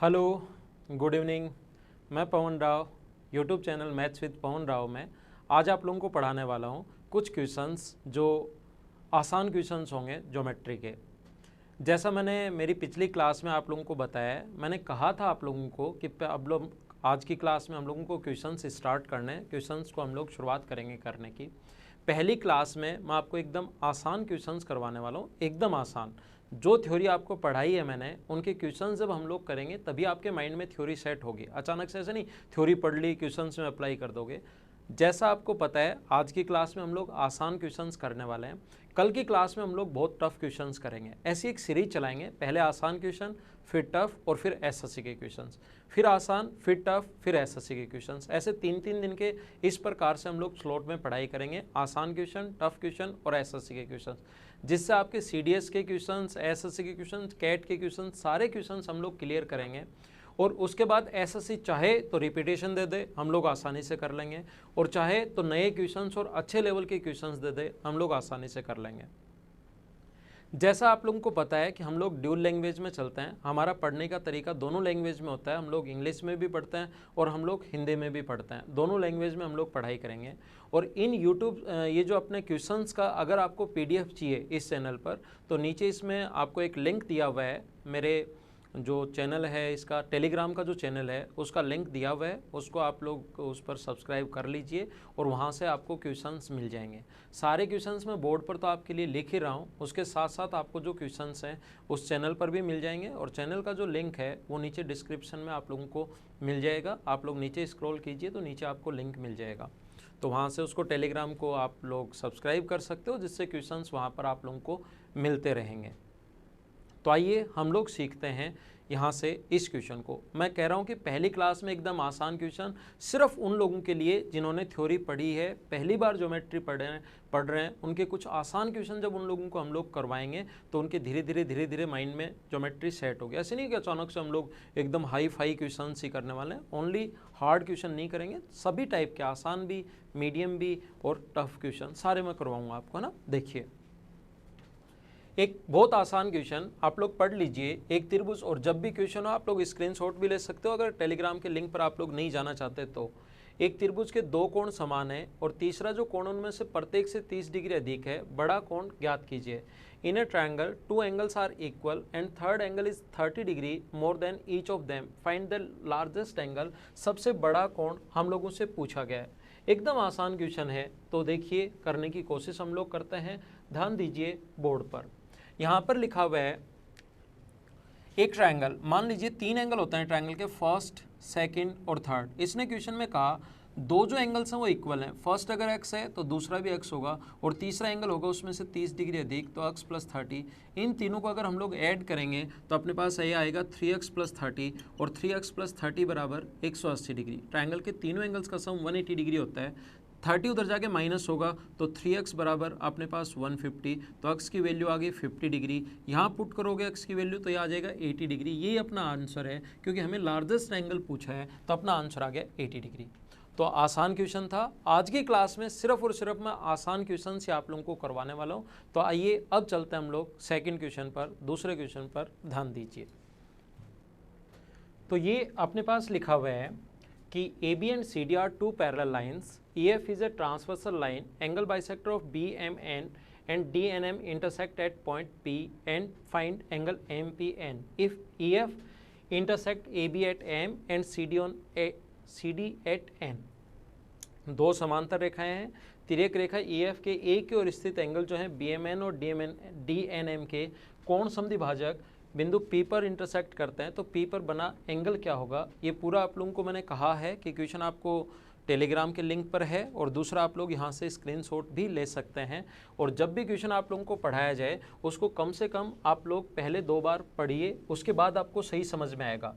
Hello, good evening. मैं Pawan Rao, YouTube channel maths with Pawan Rao में आज आप लोगों को पढ़ाने वाला हूँ कुछ क्वेश्चंस जो आसान क्वेश्चंस होंगे ज्योमेट्री के। जैसा मैंने मेरी पिछली क्लास में आप लोगों को बताया है, मैंने कहा था आप लोगों को कि अब लोग आज की क्लास में हम लोगों को क्वेश्चंस स्टार्ट करने हैं, क्वेश्चंस को हम लोग शुरुआत करेंगे करने की। पहली क्लास में मैं आपको एकदम आसान क्वेश्चंस करवाने वाला हूँ, एकदम आसान। जो थ्योरी आपको पढ़ाई है मैंने, उनके क्वेश्चंस जब हम लोग करेंगे तभी आपके माइंड में थ्योरी सेट होगी। अचानक से ऐसे नहीं थ्योरी पढ़ ली क्वेश्चंस में अप्लाई कर दोगे। जैसा आपको पता है आज की क्लास में हम लोग आसान क्वेश्चंस करने वाले हैं, कल की क्लास में हम लोग बहुत टफ क्वेश्चंस करेंगे। ऐसी एक सीरीज चलाएंगे, पहले आसान क्वेश्चन, फिर टफ और फिर एसएससी के क्वेश्चंस, फिर आसान, फिर टफ, फिर एसएससी के क्वेश्चंस। ऐसे 3-3 दिन के इस प्रकार से हम लोग स्लॉट में पढ़ाई करेंगे, आसान क्वेश्चन, टफ क्वेश्चन और एसएससी के क्वेश्चंस, जिससे आपके सीडीएस के क्वेश्चंस, एसएससी के क्वेश्चंस, कैट के क्वेश्चंस, सारे क्वेश्चंस हम लोग क्लियर करेंगे। और उसके बाद एसएससी चाहे तो रिपीटेशन दे दे, हम लोग आसानी से कर लेंगे, और चाहे तो नए क्वेश्चंस और अच्छे लेवल के क्वेश्चंस दे दे, हम लोग आसानी से कर लेंगे। जैसा आप लोगों को पता है कि हम लोग ड्यूल लैंग्वेज में चलते हैं, हमारा पढ़ने का तरीका दोनों लैंग्वेज में होता है। हम लोग इंग्लिश में भी पढ़ते हैं और हम लोग हिंदी में भी पढ़ते हैं, दोनों लैंग्वेज में हम लोग पढ़ाई करेंगे। और इन यूट्यूब ये जो अपने क्वेश्चंस का अगर आपको पीडीएफ चाहिए इस चैनल पर, तो नीचे इसमें आपको एक लिंक दिया हुआ है। मेरे जो चैनल है, इसका टेलीग्राम का जो चैनल है उसका लिंक दिया हुआ है, उसको आप लोग उस पर सब्सक्राइब कर लीजिए और वहाँ से आपको क्वेश्चंस मिल जाएंगे। सारे क्वेश्चंस मैं बोर्ड पर तो आपके लिए लिख ही रहा हूँ, उसके साथ साथ आपको जो क्वेश्चंस हैं उस चैनल पर भी मिल जाएंगे। और चैनल का जो लिंक है वो नीचे डिस्क्रिप्शन में आप लोगों को मिल जाएगा। आप लोग नीचे स्क्रॉल कीजिए तो नीचे आपको लिंक मिल जाएगा, तो वहाँ से उसको टेलीग्राम को आप लोग सब्सक्राइब कर सकते हो, जिससे क्वेश्चंस वहाँ पर आप लोगों को मिलते रहेंगे। तो आइए हम लोग सीखते हैं यहाँ से इस क्वेश्चन को। मैं कह रहा हूँ कि पहली क्लास में एकदम आसान क्वेश्चन सिर्फ उन लोगों के लिए जिन्होंने थ्योरी पढ़ी है, पहली बार ज्योमेट्री पढ़ रहे हैं, उनके कुछ आसान क्वेश्चन जब उन लोगों को हम लोग करवाएंगे तो उनके धीरे धीरे माइंड में ज्योमेट्री सेट हो गया। ऐसे नहीं कि अचानक से हम लोग एकदम हाई फाई क्वेश्चन ही करने वाले हैं, ओनली हार्ड क्वेश्चन नहीं करेंगे, सभी टाइप के, आसान भी, मीडियम भी और टफ क्वेश्चन सारे मैं करवाऊँगा आपको, है ना। देखिए एक बहुत आसान क्वेश्चन आप लोग पढ़ लीजिए, एक त्रिभुज, और जब भी क्वेश्चन हो आप लोग स्क्रीनशॉट भी ले सकते हो अगर टेलीग्राम के लिंक पर आप लोग नहीं जाना चाहते तो। एक त्रिभुज के दो कोण समान है और तीसरा जो कोण उनमें से प्रत्येक से 30 डिग्री अधिक है, बड़ा कोण ज्ञात कीजिए। In a triangle two angles are equal and third angle is 30 degree more than each of them, find the largest angle. सबसे बड़ा कोण हम लोगों से पूछा गया है। एकदम आसान क्वेश्चन है, तो देखिए करने की कोशिश हम लोग करते हैं। ध्यान दीजिए बोर्ड पर, यहाँ पर लिखा हुआ है एक ट्रायंगल, मान लीजिए 3 एंगल होते हैं ट्रायंगल के, फर्स्ट, सेकंड और थर्ड। इसने क्वेश्चन में कहा दो जो एंगल्स हैं वो इक्वल हैं, फर्स्ट अगर x है तो दूसरा भी x होगा, और तीसरा एंगल होगा उसमें से 30 डिग्री अधिक, तो x + 30। इन तीनों को अगर हम लोग ऐड करेंगे तो अपने पास ये आएगा 3x + 30, और 3x + 30 बराबर 180 डिग्री। ट्रायंगल के तीनों एंगल्स का सम 180 डिग्री होता है। 30 उधर जाके माइनस होगा तो 3x बराबर अपने पास 150, तो x की वैल्यू आ गई 50 डिग्री। यहाँ पुट करोगे x की वैल्यू तो ये आ जाएगा 80 डिग्री। ये अपना आंसर है, क्योंकि हमें लार्जेस्ट एंगल पूछा है तो अपना आंसर आ गया 80 डिग्री। तो आसान क्वेश्चन था। आज की क्लास में सिर्फ और सिर्फ मैं आसान क्वेश्चन से आप लोगों को करवाने वाला हूँ। तो आइए अब चलते हैं हम लोग सेकेंड क्वेश्चन पर, दूसरे क्वेश्चन पर ध्यान दीजिए। तो ये अपने पास लिखा हुआ है कि AB and CD are two parallel lines. EF is a transversal line. Angle bisector of BMN and DNM intersect at point P and find angle MPN. If EF intersect AB at M and CD at N. दो समांतर रेखाएं हैं, तिर्यक रेखा EF के A की ओर स्थित angle जो है BMN और DNM के कोण समद्विभाजक बिंदु P पर इंटरसेक्ट करते हैं, तो P पर बना एंगल क्या होगा। ये पूरा आप लोगों को मैंने कहा है कि क्वेश्चन आपको टेलीग्राम के लिंक पर है, और दूसरा आप लोग यहाँ से स्क्रीनशॉट भी ले सकते हैं। और जब भी क्वेश्चन आप लोगों को पढ़ाया जाए उसको कम से कम आप लोग पहले 2 बार पढ़िए, उसके बाद आपको सही समझ में आएगा।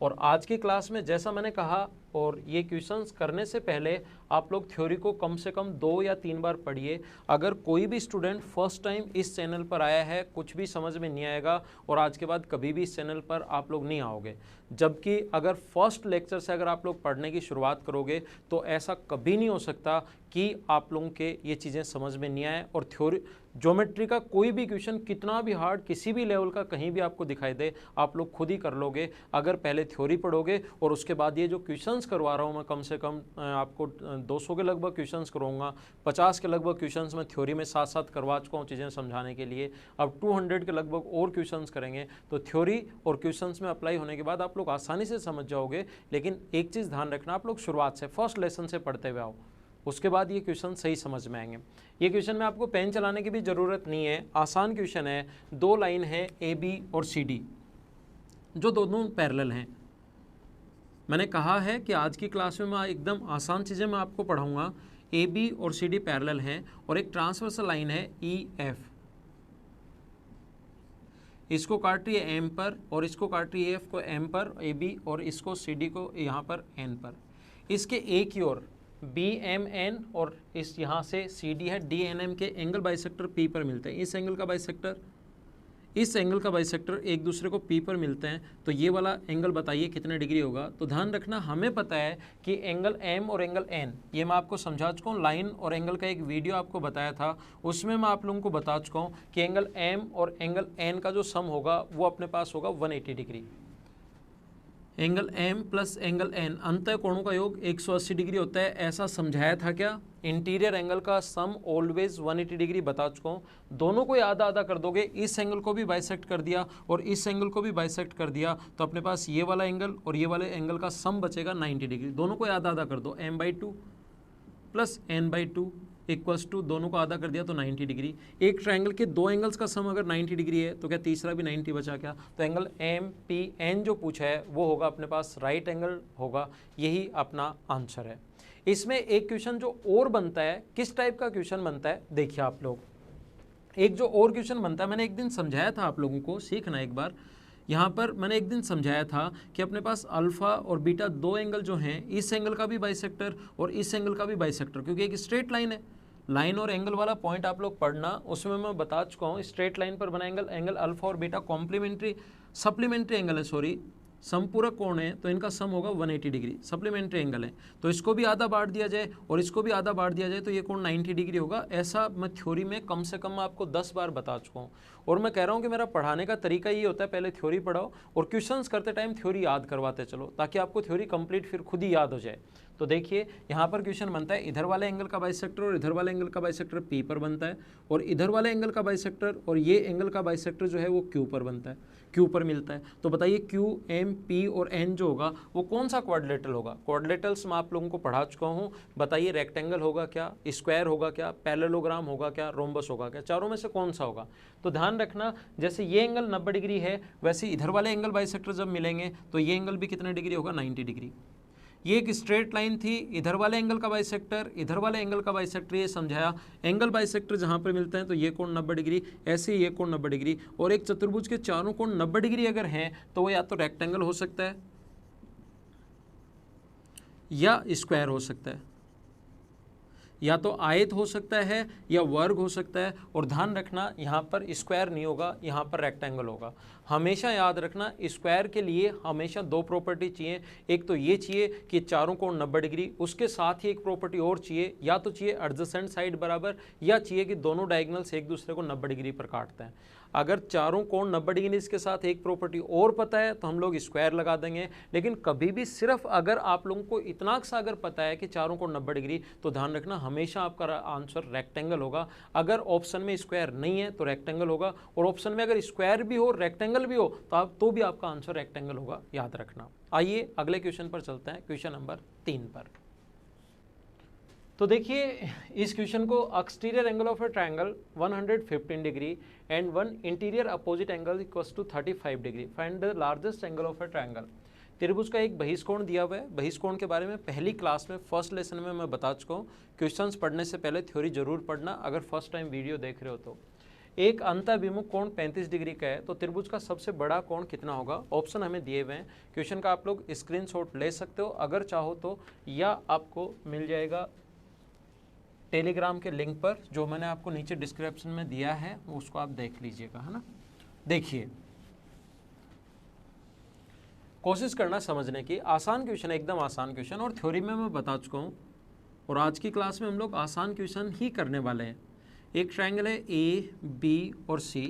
और आज की क्लास में जैसा मैंने कहा और ये क्वेश्चंस करने से पहले आप लोग थ्योरी को कम से कम 2 या 3 बार पढ़िए। अगर कोई भी स्टूडेंट फर्स्ट टाइम इस चैनल पर आया है, कुछ भी समझ में नहीं आएगा और आज के बाद कभी भी इस चैनल पर आप लोग नहीं आओगे। जबकि अगर फर्स्ट लेक्चर से अगर आप लोग पढ़ने की शुरुआत करोगे तो ऐसा कभी नहीं हो सकता कि आप लोगों के ये चीज़ें समझ में नहीं आए और थ्योरी ज्योमेट्री का कोई भी क्वेश्चन कितना भी हार्ड किसी भी लेवल का कहीं भी आपको दिखाई दे, आप लोग खुद ही कर लोगे अगर पहले थ्योरी पढ़ोगे और उसके बाद ये जो क्वेश्चंस करवा रहा हूँ मैं, कम से कम आपको 200 के लगभग क्वेश्चंस करवाऊंगा, 50 के लगभग क्वेश्चंस मैं थ्योरी में साथ साथ करवा चुका हूँ चीज़ें समझाने के लिए। अब 200 के लगभग और क्वेश्चंस करेंगे तो थ्योरी और क्वेश्चंस में अप्लाई होने के बाद आप लोग आसानी से समझ जाओगे। लेकिन एक चीज़ ध्यान रखना, आप लोग शुरुआत से फर्स्ट लेसन से पढ़ते हुए आओ, उसके बाद ये क्वेश्चन सही समझ में आएंगे। ये क्वेश्चन में आपको पेन चलाने की भी ज़रूरत नहीं है, आसान क्वेश्चन है। 2 लाइन है ए बी और सी डी जो दोनों पैरेलल हैं। मैंने कहा है कि आज की क्लास में मैं एकदम आसान चीज़ें मैं आपको पढ़ाऊंगा। ए बी और सी डी पैरेलल हैं और एक ट्रांसवर्सल लाइन है ई एफ, इसको काट रही है एम पर और इसको काट रही है एफ को एम पर ए बी और इसको सी डी को यहाँ पर एन पर। इसके एक की ओर बी एम एन और इस यहाँ से सी डी है डी एन एम के एंगल बाइसेक्टर पी पर मिलते हैं। इस एंगल का बाइसेक्टर इस एंगल का बाइसेक्टर एक दूसरे को पी पर मिलते हैं, तो ये वाला एंगल बताइए कितने डिग्री होगा। तो ध्यान रखना, हमें पता है कि एंगल एम और एंगल एन, ये मैं आपको समझा चुका हूँ। लाइन और एंगल का एक वीडियो आपको बताया था, उसमें मैं आप लोगों को बता चुका हूँ कि एंगल एम और एंगल एन का जो सम होगा वो अपने पास होगा 180 degree. Angle M plus angle N अंतः कोणों का योग 180 डिग्री होता है, ऐसा समझाया था क्या। इंटीरियर एंगल का सम ऑलवेज 180 डिग्री बता चुका हूँ। दोनों को आधा आधा कर दोगे, इस एंगल को भी बाइसेक्ट कर दिया और इस एंगल को भी बाइसेक्ट कर दिया, तो अपने पास ये वाला एंगल और ये वाले एंगल का सम बचेगा 90 डिग्री। दोनों को आधा आधा कर दो, m/2 plus n/2 equals to, दोनों को आधा कर दिया तो 90 डिग्री। एक ट्रायंगल के 2 एंगल्स का सम अगर 90 डिग्री है तो क्या तीसरा भी 90 बचा क्या। तो एंगल एम पी एन जो पूछा है वो होगा अपने पास राइट एंगल होगा, यही अपना आंसर है। इसमें एक क्वेश्चन जो और बनता है, किस टाइप का क्वेश्चन बनता है देखिए आप लोग। एक जो और क्वेश्चन बनता है, मैंने एक दिन समझाया था आप लोगों को, सीखना एक बार। यहाँ पर मैंने एक दिन समझाया था कि अपने पास अल्फा और बीटा 2 एंगल जो हैं, इस एंगल का भी बाइसेक्टर और इस एंगल का भी बाइसेक्टर, क्योंकि एक स्ट्रेट लाइन है। लाइन और एंगल वाला पॉइंट आप लोग पढ़ना, उसमें मैं बता चुका हूँ। स्ट्रेट लाइन पर बना एंगल अल्फा और बीटा सप्लीमेंट्री एंगल है, सॉरी समपूरक कोण है, तो इनका सम होगा 180 डिग्री। सप्लीमेंट्री एंगल है तो इसको भी आधा बांट दिया जाए और इसको भी आधा बांट दिया जाए तो ये कोण 90 डिग्री होगा। ऐसा मैं थ्योरी में कम से कम आपको 10 बार बता चुका हूँ और मैं कह रहा हूँ कि मेरा पढ़ाने का तरीका ये होता है, पहले थ्योरी पढ़ाओ और क्वेश्चंस करते टाइम थ्योरी याद करवाते चलो, ताकि आपको थ्योरी कंप्लीट फिर खुद ही याद हो जाए। तो देखिए यहाँ पर क्वेश्चन बनता है, इधर वाले एंगल का बाइसेक्टर और इधर वाले एंगल का बाइसेक्टर पी पर बनता है और इधर वाले एंगल का बाइसेक्टर और ये एंगल का बाइसेक्टर जो है वो क्यू पर बनता है, क्यू पर मिलता है। तो बताइए क्यू एम पी और एन जो होगा वो कौन सा क्वाड्रिलेटरल होगा। क्वाड्रिलेटरल्स मैं आप लोगों को पढ़ा चुका हूँ। बताइए रेक्टेंगल होगा क्या, स्क्वायर होगा क्या, पैरेललोग्राम होगा क्या, रोम्बस होगा क्या, चारों में से कौन सा होगा। तो ध्यान रखना, जैसे ये एंगल 90 डिग्री है, वैसे इधर वाले एंगल बाइसेक्टर जब मिलेंगे तो ये एंगल भी कितने डिग्री होगा, 90 डिग्री। ये एक स्ट्रेट लाइन थी, इधर वाले एंगल का बाइसेक्टर इधर वाले एंगल का बाइसेक्टर, ये समझाया। एंगल बाइसेक्टर जहाँ पर मिलते हैं तो ये कोण 90 डिग्री, ऐसे ये कोण 90 डिग्री, और एक चतुर्भुज के चारों कोण 90 डिग्री अगर हैं तो वो या तो रेक्टेंगल हो सकता है या स्क्वायर हो सकता है, या तो आयत हो सकता है या वर्ग हो सकता है। और ध्यान रखना यहाँ पर स्क्वायर नहीं होगा, यहाँ पर रेक्टेंगल होगा। हमेशा याद रखना, स्क्वायर के लिए हमेशा 2 प्रॉपर्टी चाहिए। एक तो ये चाहिए कि चारों कोण 90 डिग्री, उसके साथ ही एक प्रॉपर्टी और चाहिए, या तो चाहिए एडजेसेंट साइड बराबर, या चाहिए कि दोनों डायगोनल्स एक दूसरे को 90 डिग्री पर काटते हैं। अगर चारों कोण 90 डिग्री इसके साथ एक प्रॉपर्टी और पता है तो हम लोग स्क्वायर लगा देंगे। लेकिन कभी भी सिर्फ अगर आप लोगों को इतना सा अगर पता है कि चारों कोण 90 डिग्री, तो ध्यान रखना हमेशा आपका आंसर रेक्टेंगल होगा। अगर ऑप्शन में स्क्वायर नहीं है तो रेक्टेंगल होगा, और ऑप्शन में अगर स्क्वायर भी हो रेक्टेंगल भी हो तो भी आपका आंसर रेक्टेंगल होगा, याद रखना। आइए अगले क्वेश्चन पर चलते हैं, क्वेश्चन नंबर 3 पर। तो देखिए इस क्वेश्चन को, exterior angle of a triangle 115 degree and one interior opposite angle equals to 35 degree, find the largest angle of a triangle. त्रिभुज का एक बहिष्कोण दिया हुआ है। बहिष्कोण के बारे में पहली क्लास में फर्स्ट लेसन में मैं बता चुका हूँ। क्वेश्चंस पढ़ने से पहले थ्योरी जरूर पढ़ना अगर फर्स्ट टाइम वीडियो देख रहे हो तो। एक अंतःभिमुख कोण 35 डिग्री का है, तो त्रिभुज का सबसे बड़ा कोण कितना होगा? ऑप्शन हमें दिए हुए हैं, क्वेश्चन का आप लोग स्क्रीनशॉट ले सकते हो अगर चाहो तो, या आपको मिल जाएगा टेलीग्राम के लिंक पर, जो मैंने आपको नीचे डिस्क्रिप्शन में दिया है, उसको आप देख लीजिएगा, है ना। देखिए, कोशिश करना समझने की, आसान क्वेश्चन, एकदम आसान क्वेश्चन, और थ्योरी में मैं बता चुका हूँ, और आज की क्लास में हम लोग आसान क्वेश्चन ही करने वाले हैं। एक ट्रायंगल है ए, बी और सी,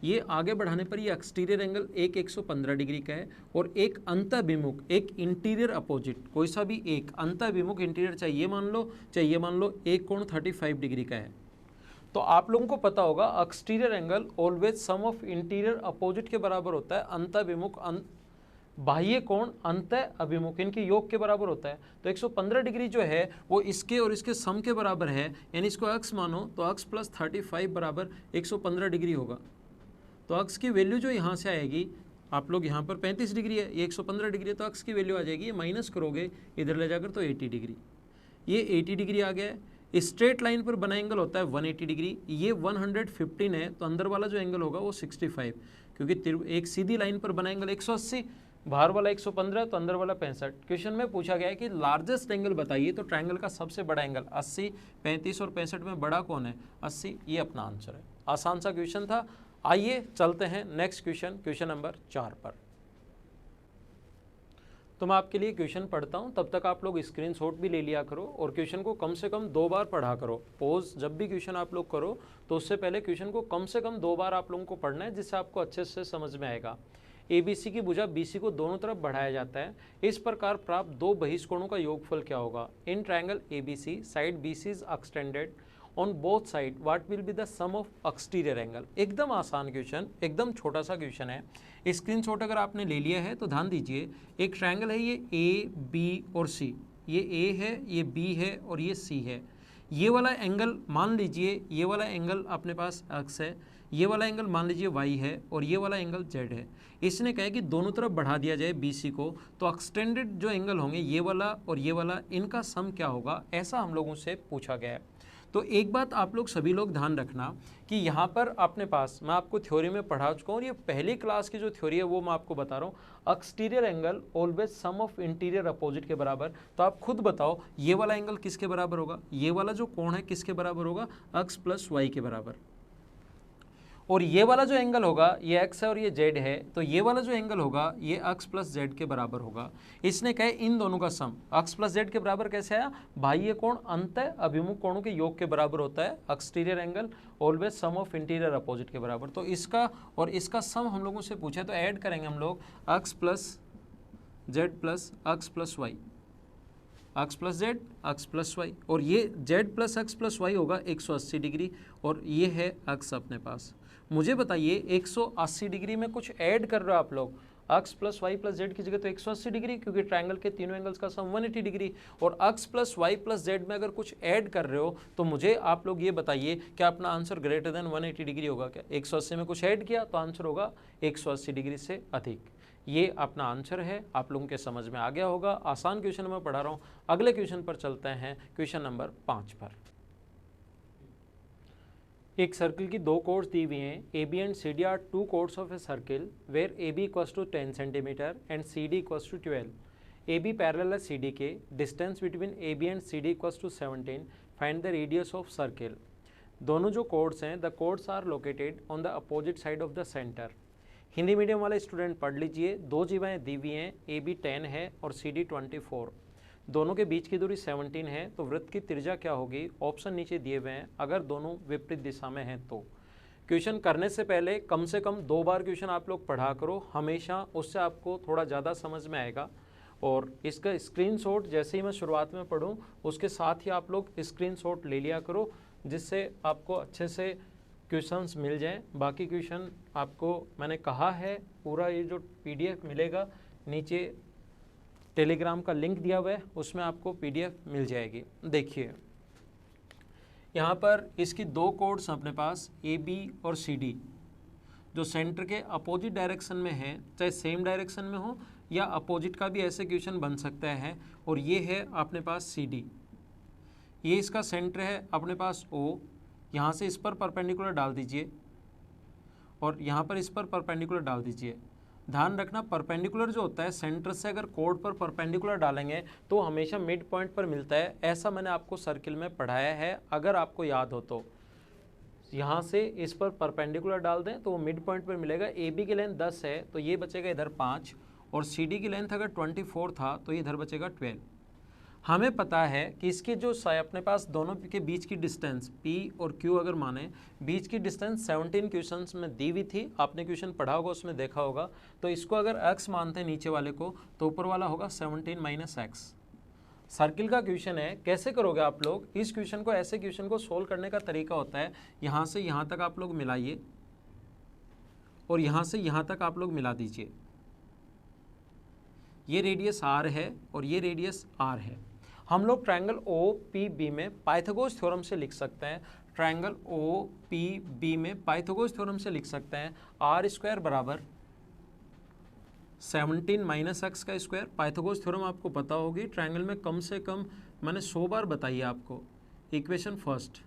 ये आगे बढ़ाने पर ये एक्सटीरियर एंगल 115 डिग्री का है, और एक अंतःभिमुख, एक इंटीरियर अपोजिट, कोई सा भी एक अंतःभिमुख इंटीरियर, चाहिए मान लो एक कोण 35 डिग्री का है। तो आप लोगों को पता होगा exterior angle always sum of interior opposite के बराबर होता है, अंतःभिमुख बाह्य कोण अंतः अभिमुख, इनके योग के बराबर होता है। तो 115 डिग्री जो है वो इसके और इसके सम के बराबर है, यानी इसको x मानो तो x प्लस 35 बराबर 115 डिग्री होगा। तो x की वैल्यू जो यहाँ से आएगी, आप लोग यहाँ पर 35 डिग्री है, ये 115 डिग्री है, तो x की वैल्यू आ जाएगी, ये माइनस करोगे इधर ले जाकर तो 80 डिग्री, ये 80 डिग्री आ गया है। स्ट्रेट लाइन पर बना एंगल होता है 180 डिग्री, ये 115 है, तो अंदर वाला जो एंगल होगा वो 65, क्योंकि एक सीधी लाइन पर बना एंगल 180, बाहर वाला 115 तो अंदर वाला 65। क्वेश्चन में पूछा गया है कि लार्जेस्ट एंगल बताइए, तो ट्रायंगल का सबसे बड़ा एंगल 80, 35 और 65 में बड़ा कौन है? 80, ये अपना आंसर है। आसान सा क्वेश्चन था। आइए चलते हैं नेक्स्ट क्वेश्चन, क्वेश्चन नंबर 4 पर। तो मैं आपके लिए क्वेश्चन पढ़ता हूं, तब तक आप लोग स्क्रीनशॉट भी ले लिया करो, और क्वेश्चन को कम से कम 2 बार पढ़ा करो। पॉज जब भी क्वेश्चन आप लोग करो तो उससे पहले क्वेश्चन को कम से कम 2 बार आप लोगों को पढ़ना है, जिससे आपको अच्छे से समझ में आएगा। ABC की भुजा BC को दोनों तरफ बढ़ाया जाता है, इस प्रकार प्राप्त दो बहिष्कोणों का योगफल क्या होगा? In triangle ABC side BC is extended on both side, what will be the sum of exterior angle. एकदम आसान क्वेश्चन, एकदम छोटा सा क्वेश्चन है। स्क्रीनशॉट अगर आपने ले लिया है तो ध्यान दीजिए, एक ट्रायंगल है ये A, B और C, ये A है, ये B है और ये C है। ये वाला एंगल मान लीजिए, ये वाला एंगल अपने पास x है, ये वाला एंगल मान लीजिए y है, और ये वाला एंगल z है। इसने कहा कि दोनों तरफ बढ़ा दिया जाए BC को, तो एक्सटेंडेड जो एंगल होंगे ये वाला और ये वाला, इनका सम क्या होगा, ऐसा हम लोगों से पूछा गया है। तो एक बात आप लोग सभी लोग ध्यान रखना कि यहाँ पर अपने पास, मैं आपको थ्योरी में पढ़ा चुका हूँ, और ये पहली क्लास की जो थ्योरी है वो मैं आपको बता रहा हूँ। Exterior angle always sum of interior opposite के बराबर। तो आप खुद बताओ ये वाला एंगल किसके बराबर होगा? ये वाला जो कोण है किसके बराबर होगा? x प्लस वाई के बराबर। और ये वाला जो एंगल होगा ये x है और ये z है, तो ये वाला जो एंगल होगा ये x प्लस z के बराबर होगा। इसने कहे इन दोनों का सम x प्लस z के बराबर कैसे आया? बाह्य कोण अंतः अभिमुख कोणों के योग के बराबर होता है। Exterior angle always sum of interior opposite के बराबर। तो इसका और इसका सम हम लोगों से पूछा है, तो ऐड करेंगे हम लोग x plus z plus x plus Y, x plus Z, x plus Y, और ये z plus x plus Y होगा 180 डिग्री, और ये है x अपने पास। मुझे बताइए 180 डिग्री में कुछ ऐड कर रहे हो आप लोग, x plus Y plus Z की जगह तो 180 डिग्री, क्योंकि ट्रायंगल के तीनों एंगल्स का सम 180 डिग्री, और x plus Y plus Z में अगर कुछ ऐड कर रहे हो तो मुझे आप लोग ये बताइए क्या अपना आंसर ग्रेटर देन 180 डिग्री होगा क्या? 180 में कुछ ऐड किया तो आंसर होगा 180 डिग्री से अधिक। ये अपना आंसर है, आप लोगों के समझ में आ गया होगा। आसान क्वेश्चन मैं पढ़ा रहा हूँ। अगले क्वेश्चन पर चलते हैं, क्वेश्चन नंबर 5 पर। एक सर्कल की दो कोर्स दी हुई हैं, AB and CD are two chords of a circle where AB equals to 10 centimetre and CD equals to 12। AB parallel है CD के, distance between AB and CD equals to 17, find the radius of circle. दोनों जो chords हैं, the chords are located on the opposite side of the centre. Hindi medium वाले student पढ़ लीजिए, दो जीवाएँ दी हुई हैं, AB 10 है और CD 24, दोनों के बीच की दूरी 17 है, तो वृत्त की त्रिज्या क्या होगी? ऑप्शन नीचे दिए हुए हैं, अगर दोनों विपरीत दिशा में हैं तो। क्वेश्चन करने से पहले कम से कम 2 बार क्वेश्चन आप लोग पढ़ा करो हमेशा, उससे आपको थोड़ा ज़्यादा समझ में आएगा। और इसका स्क्रीनशॉट जैसे ही मैं शुरुआत में पढ़ूँ उसके साथ ही आप लोग स्क्रीनशॉट ले लिया करो, जिससे आपको अच्छे से क्वेश्चंस मिल जाएं। बाकी क्वेश्चन आपको मैंने कहा है, पूरा ये जो PDF मिलेगा नीचे टेलीग्राम का लिंक दिया हुआ है, उसमें आपको PDF मिल जाएगी। देखिए यहाँ पर इसकी दो कोड्स अपने पास AB और CD, जो सेंटर के अपोजिट डायरेक्शन में है, चाहे सेम डायरेक्शन में हो या अपोजिट का भी ऐसे क्वेश्चन बन सकता है। और ये है अपने पास CD, ये इसका सेंटर है अपने पास O, यहाँ से इस पर परपेंडिकुलर डाल दीजिए, और यहाँ पर इस पर परपेंडिकुलर डाल दीजिए। ध्यान रखना परपेंडिकुलर जो होता है सेंटर से अगर कोड पर परपेंडिकुलर डालेंगे तो हमेशा मिड पॉइंट पर मिलता है, ऐसा मैंने आपको सर्किल में पढ़ाया है अगर आपको याद हो तो। यहाँ से इस पर परपेंडिकुलर डाल दें तो वो मिड पॉइंट पर मिलेगा। ए बी की लेंथ 10 है तो ये बचेगा इधर 5 और सी डी की लेंथ अगर 24 था तो ये इधर बचेगा 12। हमें पता है कि इसके जो अपने पास दोनों के बीच की डिस्टेंस P और Q अगर माने, बीच की डिस्टेंस 17 क्वेश्चंस में दी हुई थी, आपने क्वेश्चन पढ़ा होगा उसमें देखा होगा। तो इसको अगर x मानते हैं नीचे वाले को तो ऊपर वाला होगा 17 माइनस x। सर्किल का क्वेश्चन है, कैसे करोगे आप लोग इस क्वेश्चन को? ऐसे क्वेश्चन को सोल्व करने का तरीका होता है यहाँ से यहाँ तक आप लोग मिलाइए और यहाँ से यहाँ तक आप लोग मिला दीजिए। ये रेडियस r है और ये रेडियस r है। हम लोग ट्रायंगल OPB में पाइथागोरस थ्योरम से लिख सकते हैं। ट्रायंगल OPB में पाइथागोरस थ्योरम से लिख सकते हैं r स्क्वायर बराबर 17 माइनस एक्स का स्क्वायर। पाइथागोरस थ्योरम आपको पता होगी, ट्रायंगल में कम से कम मैंने 100 बार बताई है आपको। Equation first.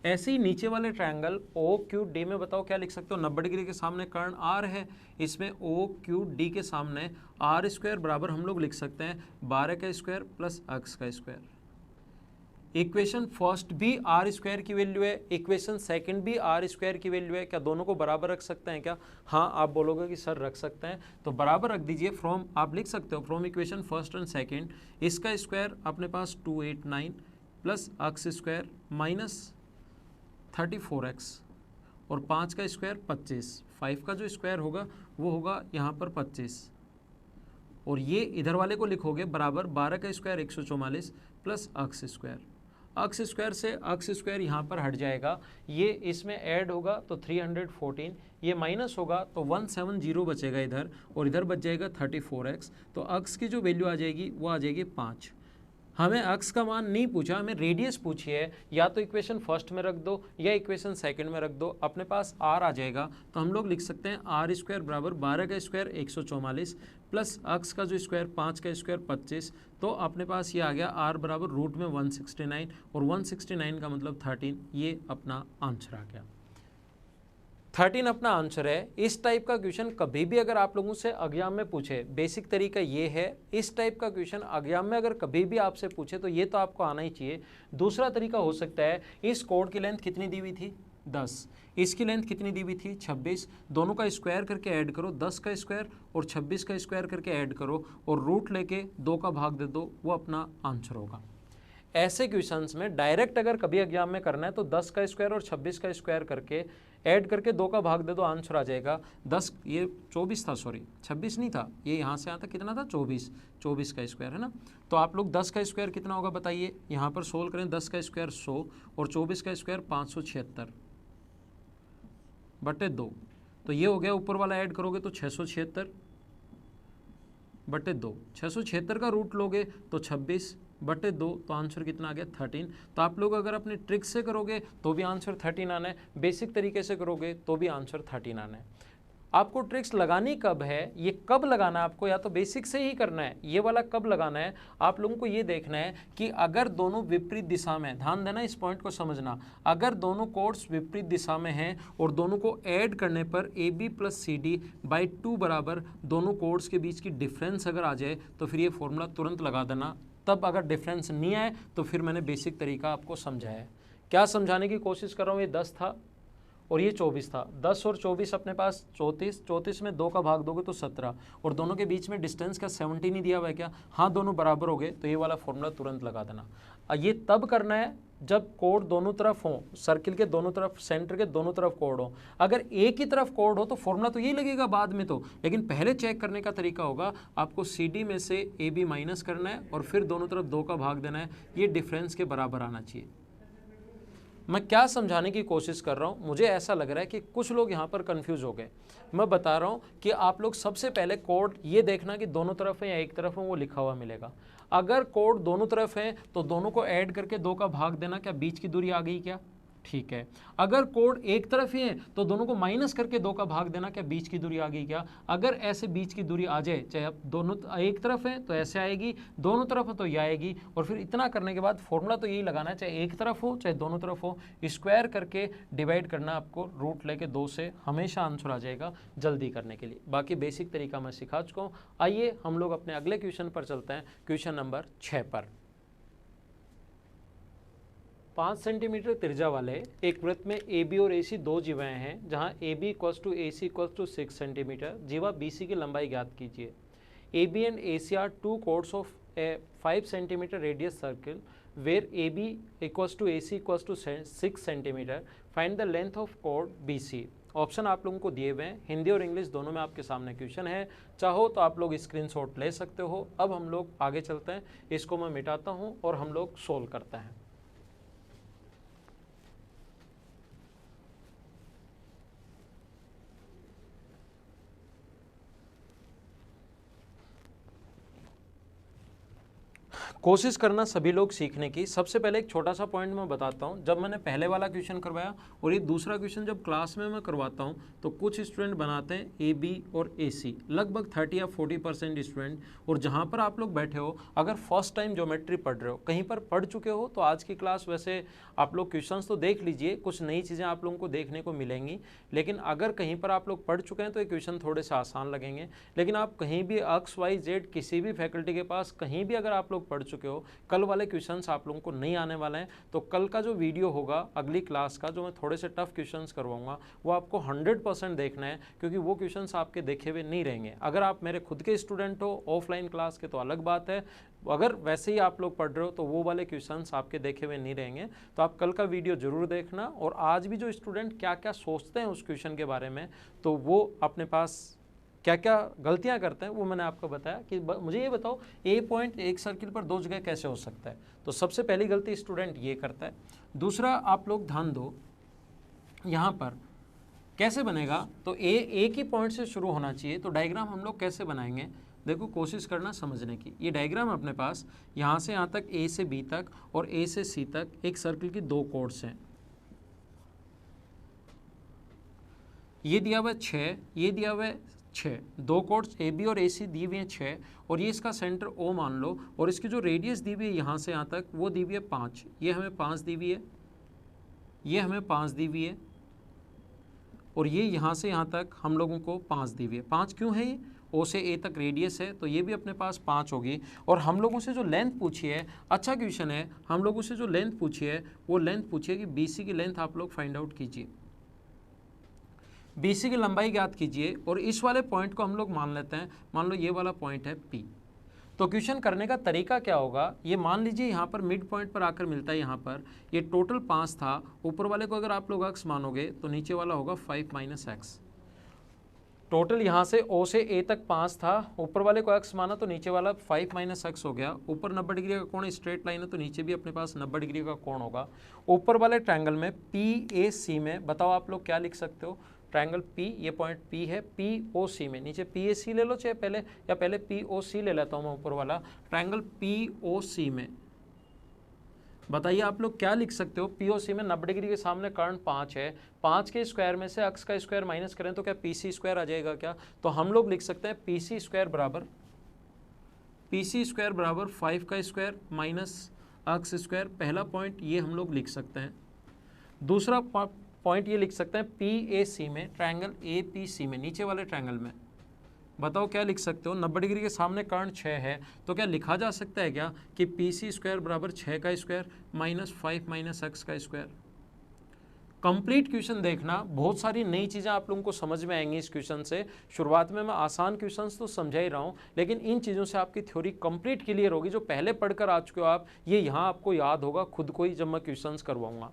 ऐसे ही नीचे वाले ट्रायंगल OQD में बताओ क्या लिख सकते हो? 90 डिग्री के सामने कर्ण R है, इसमें OQD के सामने r स्क्वायर बराबर हम लोग लिख सकते हैं 12 का स्क्वायर प्लस x का स्क्वायर। इक्वेशन फर्स्ट भी r स्क्वायर की वैल्यू है, इक्वेशन सेकंड भी r स्क्वायर की वैल्यू है। क्या दोनों को बराबर रख सकते हैं क्या? हाँ, आप बोलोगे कि सर रख सकते हैं, तो बराबर रख दीजिए। फ्रॉम आप लिख सकते हो from equation first and second, इसका स्क्वायर अपने पास 289 plus x square minus 34x और 5 का स्क्वायर 25। 5 का जो स्क्वायर होगा वो होगा यहाँ पर 25 और ये इधर वाले को लिखोगे बराबर 12 का square 144 plus x square. x square से x स्क्वायर यहाँ पर हट जाएगा, ये इसमें ऐड होगा तो 314, ये माइनस होगा तो 170 बचेगा इधर और इधर बच जाएगा 34x। तो x की जो वैल्यू आ जाएगी वो आ जाएगी 5। हमें x का मान नहीं पूछा, हमें रेडियस पूछी है। या तो इक्वेशन फर्स्ट में रख दो या इक्वेशन सेकंड में रख दो, अपने पास r आ जाएगा। तो हम लोग लिख सकते हैं r स्क्वायर बराबर 12 का स्क्वायर 144 प्लस x का जो स्क्वायर 5 का स्क्वायर 25। तो अपने पास ये आ गया r बराबर रूट में 169 और 169 का मतलब 13। ये अपना आंसर आ गया। 13 अपना आंसर है। इस टाइप का क्वेश्चन कभी भी अगर आप लोगों से एग्जाम में पूछे, बेसिक तरीका ये है, इस टाइप का क्वेश्चन एग्जाम में अगर कभी भी आपसे पूछे तो ये तो आपको आना ही चाहिए। दूसरा तरीका हो सकता है, इस कोड की लेंथ कितनी दी हुई थी? 10। इसकी लेंथ कितनी दी हुई थी? 26। दोनों का स्क्वायर करके ऐड करो, 10 का स्क्वायर और 26 का स्क्वायर करके ऐड करो और रूट लेके 2 का भाग दे दो, वो अपना आंसर होगा। ऐसे क्वेश्चंस में डायरेक्ट अगर कभी एग्जाम में करना है तो 10 का स्क्वायर और 26 का स्क्वायर करके ऐड करके 2 का भाग दे दो, आंसर आ जाएगा 10। ये 24 था, सॉरी 26 नहीं था, ये यहाँ से यहाँ तक कितना था? 24 का स्क्वायर है ना। तो आप लोग 10 का स्क्वायर कितना होगा बताइए? यहाँ पर सोल्व करें, 10 का स्क्वायर 100 और 24 का स्क्वायर 576 बटे 2। तो ये हो गया, ऊपर वाला ऐड करोगे तो 676 बटे 2। 676 का रूट लोगे तो 26 बटे 2, तो आंसर कितना आ गया? 13। तो आप लोग अगर अपने ट्रिक से करोगे तो भी आंसर 13 आना है, बेसिक तरीके से करोगे तो भी आंसर 13 आना है। आपको ट्रिक्स लगानी कब है, ये कब लगाना है आपको? या तो बेसिक से ही करना है, ये वाला कब लगाना है आप लोगों को ये देखना है कि अगर दोनों विपरीत दिशा में, ध्यान देना इस पॉइंट को समझना, अगर दोनों कोड्स विपरीत दिशा में हैं और दोनों को ऐड करने पर AB प्लस CD बाई 2 बराबर दोनों कोड्स के बीच की डिफरेंस अगर आ जाए तो फिर ये फॉर्मूला तुरंत लगा देना। तब अगर डिफरेंस नहीं आए तो फिर मैंने बेसिक तरीका आपको समझाया है। क्या समझाने की कोशिश कर रहा हूँ? ये 10 था और ये 24 था, 10 और 24 अपने पास 34 में 2 का भाग दोगे तो 17 और दोनों के बीच में डिस्टेंस का 17 ही दिया हुआ है क्या? हाँ, दोनों बराबर हो गए, तो ये वाला फॉर्मूला तुरंत लगा देना। ये तब करना है जब कोड दोनों तरफ हो, सर्किल के दोनों तरफ, सेंटर के दोनों तरफ कोड हो। अगर एक ही तरफ कोड हो तो फॉर्मूला तो यही लगेगा बाद में तो, लेकिन पहले चेक करने का तरीका होगा आपको CD में से AB माइनस करना है और फिर दोनों तरफ 2 का भाग देना है, ये डिफरेंस के बराबर आना चाहिए। मैं क्या समझाने की कोशिश कर रहा हूँ, मुझे ऐसा लग रहा है कि कुछ लोग यहाँ पर कंफ्यूज हो गए। मैं बता रहा हूँ कि आप लोग सबसे पहले कोड ये देखना कि दोनों तरफ है या एक तरफ है, वो लिखा हुआ मिलेगा। अगर कोड दोनों तरफ है तो दोनों को ऐड करके 2 का भाग देना, क्या बीच की दूरी आ गई क्या? ठीक है। अगर कोड एक तरफ ही है तो दोनों को माइनस करके 2 का भाग देना, क्या बीच की दूरी आ गई क्या? अगर ऐसे बीच की दूरी आ जाए, चाहे अब दोनों एक तरफ है तो ऐसे आएगी, दोनों तरफ है तो ये आएगी, और फिर इतना करने के बाद फॉर्मूला तो यही लगाना है, चाहे एक तरफ हो चाहे दोनों तरफ हो, स्क्वायर करके डिवाइड करना आपको, रूट लेके 2 से हमेशा आंसर आ जाएगा जल्दी करने के लिए। बाकी बेसिक तरीका मैं सिखा चुका हूँ। आइए हम लोग अपने अगले क्वेश्चन पर चलते हैं, क्वेश्चन नंबर 6 पर। 5 सेंटीमीटर त्रिज्या वाले एक वृत्त में ए बी और ए सी दो जीवाएं हैं, जहां A B equals to A C equals to 6 centimetre. जीवा बी सी की लंबाई ज्ञात कीजिए। A B and A C are two chords of a 5 centimetre radius circle where A B equals to A C equals to 6 centimetre. Find the length of chord B C. Option आप लोगों को दिए हुए हैं, हिंदी और English दोनों में आपके सामने क्वेश्चन है। चाहो तो आप लोग स्क्रीनशॉट ले सकते हो। अब हम लोग आगे चलते हैं, इसको मैं मिटाता हूँ और हम लोग सोल्व करते हैं। कोशिश करना सभी लोग सीखने की। सबसे पहले एक छोटा सा पॉइंट मैं बताता हूँ। जब मैंने पहले वाला क्वेश्चन करवाया और ये दूसरा क्वेश्चन जब क्लास में मैं करवाता हूँ तो कुछ स्टूडेंट बनाते हैं ए बी और ए सी, लगभग 30 या 40% स्टूडेंट। और जहाँ पर आप लोग बैठे हो, अगर फर्स्ट टाइम ज्योमेट्री पढ़ रहे हो, कहीं पर पढ़ चुके हो तो आज की क्लास वैसे आप लोग क्वेश्चंस तो देख लीजिए, कुछ नई चीज़ें आप लोगों को देखने को मिलेंगी। लेकिन अगर कहीं पर आप लोग पढ़ चुके हैं तो ये क्वेश्चन थोड़े से आसान लगेंगे। लेकिन आप कहीं भी एक्स वाई जेड किसी भी फैकल्टी के पास कहीं भी अगर आप लोग पढ़ चुके हो, कल वाले क्वेश्चंस आप लोगों को नहीं आने वाले हैं। तो कल का जो वीडियो होगा अगली क्लास का, जो मैं थोड़े से टफ क्वेश्चंस करवाऊंगा, वो आपको 100% देखना है, क्योंकि वो क्वेश्चंस आपके देखे हुए नहीं रहेंगे। अगर आप मेरे खुद के स्टूडेंट हो ऑफलाइन क्लास के तो अलग बात है, अगर वैसे ही आप लोग पढ़ रहे हो तो वो वाले क्वेश्चंस आपके देखे हुए नहीं रहेंगे। तो आप कल का वीडियो जरूर देखना। और आज भी जो स्टूडेंट क्या क्या सोचते हैं उस क्वेश्चन के बारे में, तो वो अपने पास क्या क्या गलतियां करते हैं वो मैंने आपको बताया कि मुझे ये बताओ ए पॉइंट एक सर्किल पर 2 जगह कैसे हो सकता है। तो सबसे पहली गलती स्टूडेंट ये करता है। दूसरा, आप लोग ध्यान दो यहाँ पर कैसे बनेगा, तो ए एक ही पॉइंट से शुरू होना चाहिए। तो डायग्राम हम लोग कैसे बनाएंगे, देखो कोशिश करना समझने की। ये डायग्राम अपने पास यहाँ से यहाँ तक ए से बी तक और ए से सी तक एक सर्किल की 2 कोर्ड्स हैं। ये दिया हुआ है 6, ये दिया हुआ है 6, 2 कोर्ड्स ए बी और ए सी दी हुई हैं 6, और ये इसका सेंटर ओ मान लो, और इसकी जो रेडियस दी हुई है यहाँ से यहाँ तक वो दी हुई है 5। ये हमें 5 दी हुई है, ये हमें 5 दी हुई है, और ये यहाँ से यहाँ तक हम लोगों को 5 दी हुई है। 5 क्यों है? ये ओ से ए तक रेडियस है तो ये भी अपने पास 5 होगी। और हम लोगों से जो लेंथ पूछी है, अच्छा क्वेश्चन है, हम लोगों से जो लेंथ पूछी है वो लेंथ पूछी है कि बी सी की लेंथ आप लोग फाइंड आउट कीजिए, बी सी की लंबाई ज्ञात कीजिए। और इस वाले पॉइंट को हम लोग मान लेते हैं, मान लो ये वाला पॉइंट है पी। तो क्वेश्चन करने का तरीका क्या होगा, ये मान लीजिए यहाँ पर मिड पॉइंट पर आकर मिलता है, यहाँ पर ये टोटल 5 था, ऊपर वाले को अगर आप लोग एक्स मानोगे तो नीचे वाला होगा 5 माइनस एक्स। टोटल यहाँ से ओ से ए तक 5 था, ऊपर वाले को एक्स माना तो नीचे वाला 5 माइनस एक्स हो गया। ऊपर 90 डिग्री का कोण स्ट्रेट लाइन है तो नीचे भी अपने पास 90 डिग्री का कोण होगा। ऊपर वाले ट्रायंगल में पी ए सी में बताओ आप लोग क्या लिख सकते हो, ट्रायंगल पी, ये पॉइंट पी है, पी ओ सी में, नीचे पी ए सी ले लो चाहे पहले, या पहले पी ओ सी ले लेता हूँ मैं ऊपर वाला ट्रायंगल पी ओ सी में। बताइए आप लोग क्या लिख सकते हो, पी ओ सी में 90 डिग्री के सामने कर्ण 5 है, 5 के स्क्वायर में से एक्स का स्क्वायर माइनस करें तो क्या पी सी स्क्वायर आ जाएगा क्या? तो हम लोग लिख सकते हैं पी सी स्क्वायर बराबर 5 का स्क्वायर माइनस एक्स स्क्वायर। पहला पॉइंट ये हम लोग लिख सकते हैं। दूसरा पॉइंट ये लिख सकते हैं पी ए सी में, ट्रायंगल ए पी सी में, नीचे वाले ट्रायंगल में बताओ क्या लिख सकते हो। 90 डिग्री के सामने कर्ण 6 है तो क्या लिखा जा सकता है क्या कि पी सी स्क्वायर बराबर 6 का स्क्वायर माइनस 5 माइनस एक्स का स्क्वायर। कंप्लीट क्वेश्चन देखना, बहुत सारी नई चीज़ें आप लोगों को समझ में आएंगी इस क्वेश्चन से। शुरुआत में मैं आसान क्वेश्चंस तो समझा ही रहा हूँ, लेकिन इन चीज़ों से आपकी थ्योरी कंप्लीट क्लियर होगी। जो पहले पढ़कर आ चुके हो आप, ये यहाँ आपको याद होगा खुद को ही जब मैं क्वेश्चंस करवाऊंगा।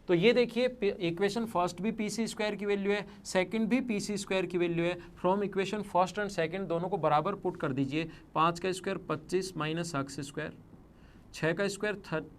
तो ये देखिए इक्वेशन फर्स्ट भी पी सी स्क्वायर की वैल्यू है, सेकंड भी पी सी स्क्वायर की वैल्यू है। From equation first and second दोनों को बराबर पुट कर दीजिए। 5 का स्क्वायर 25 माइनस एक्स स्क्वायर, 6 का स्क्वायर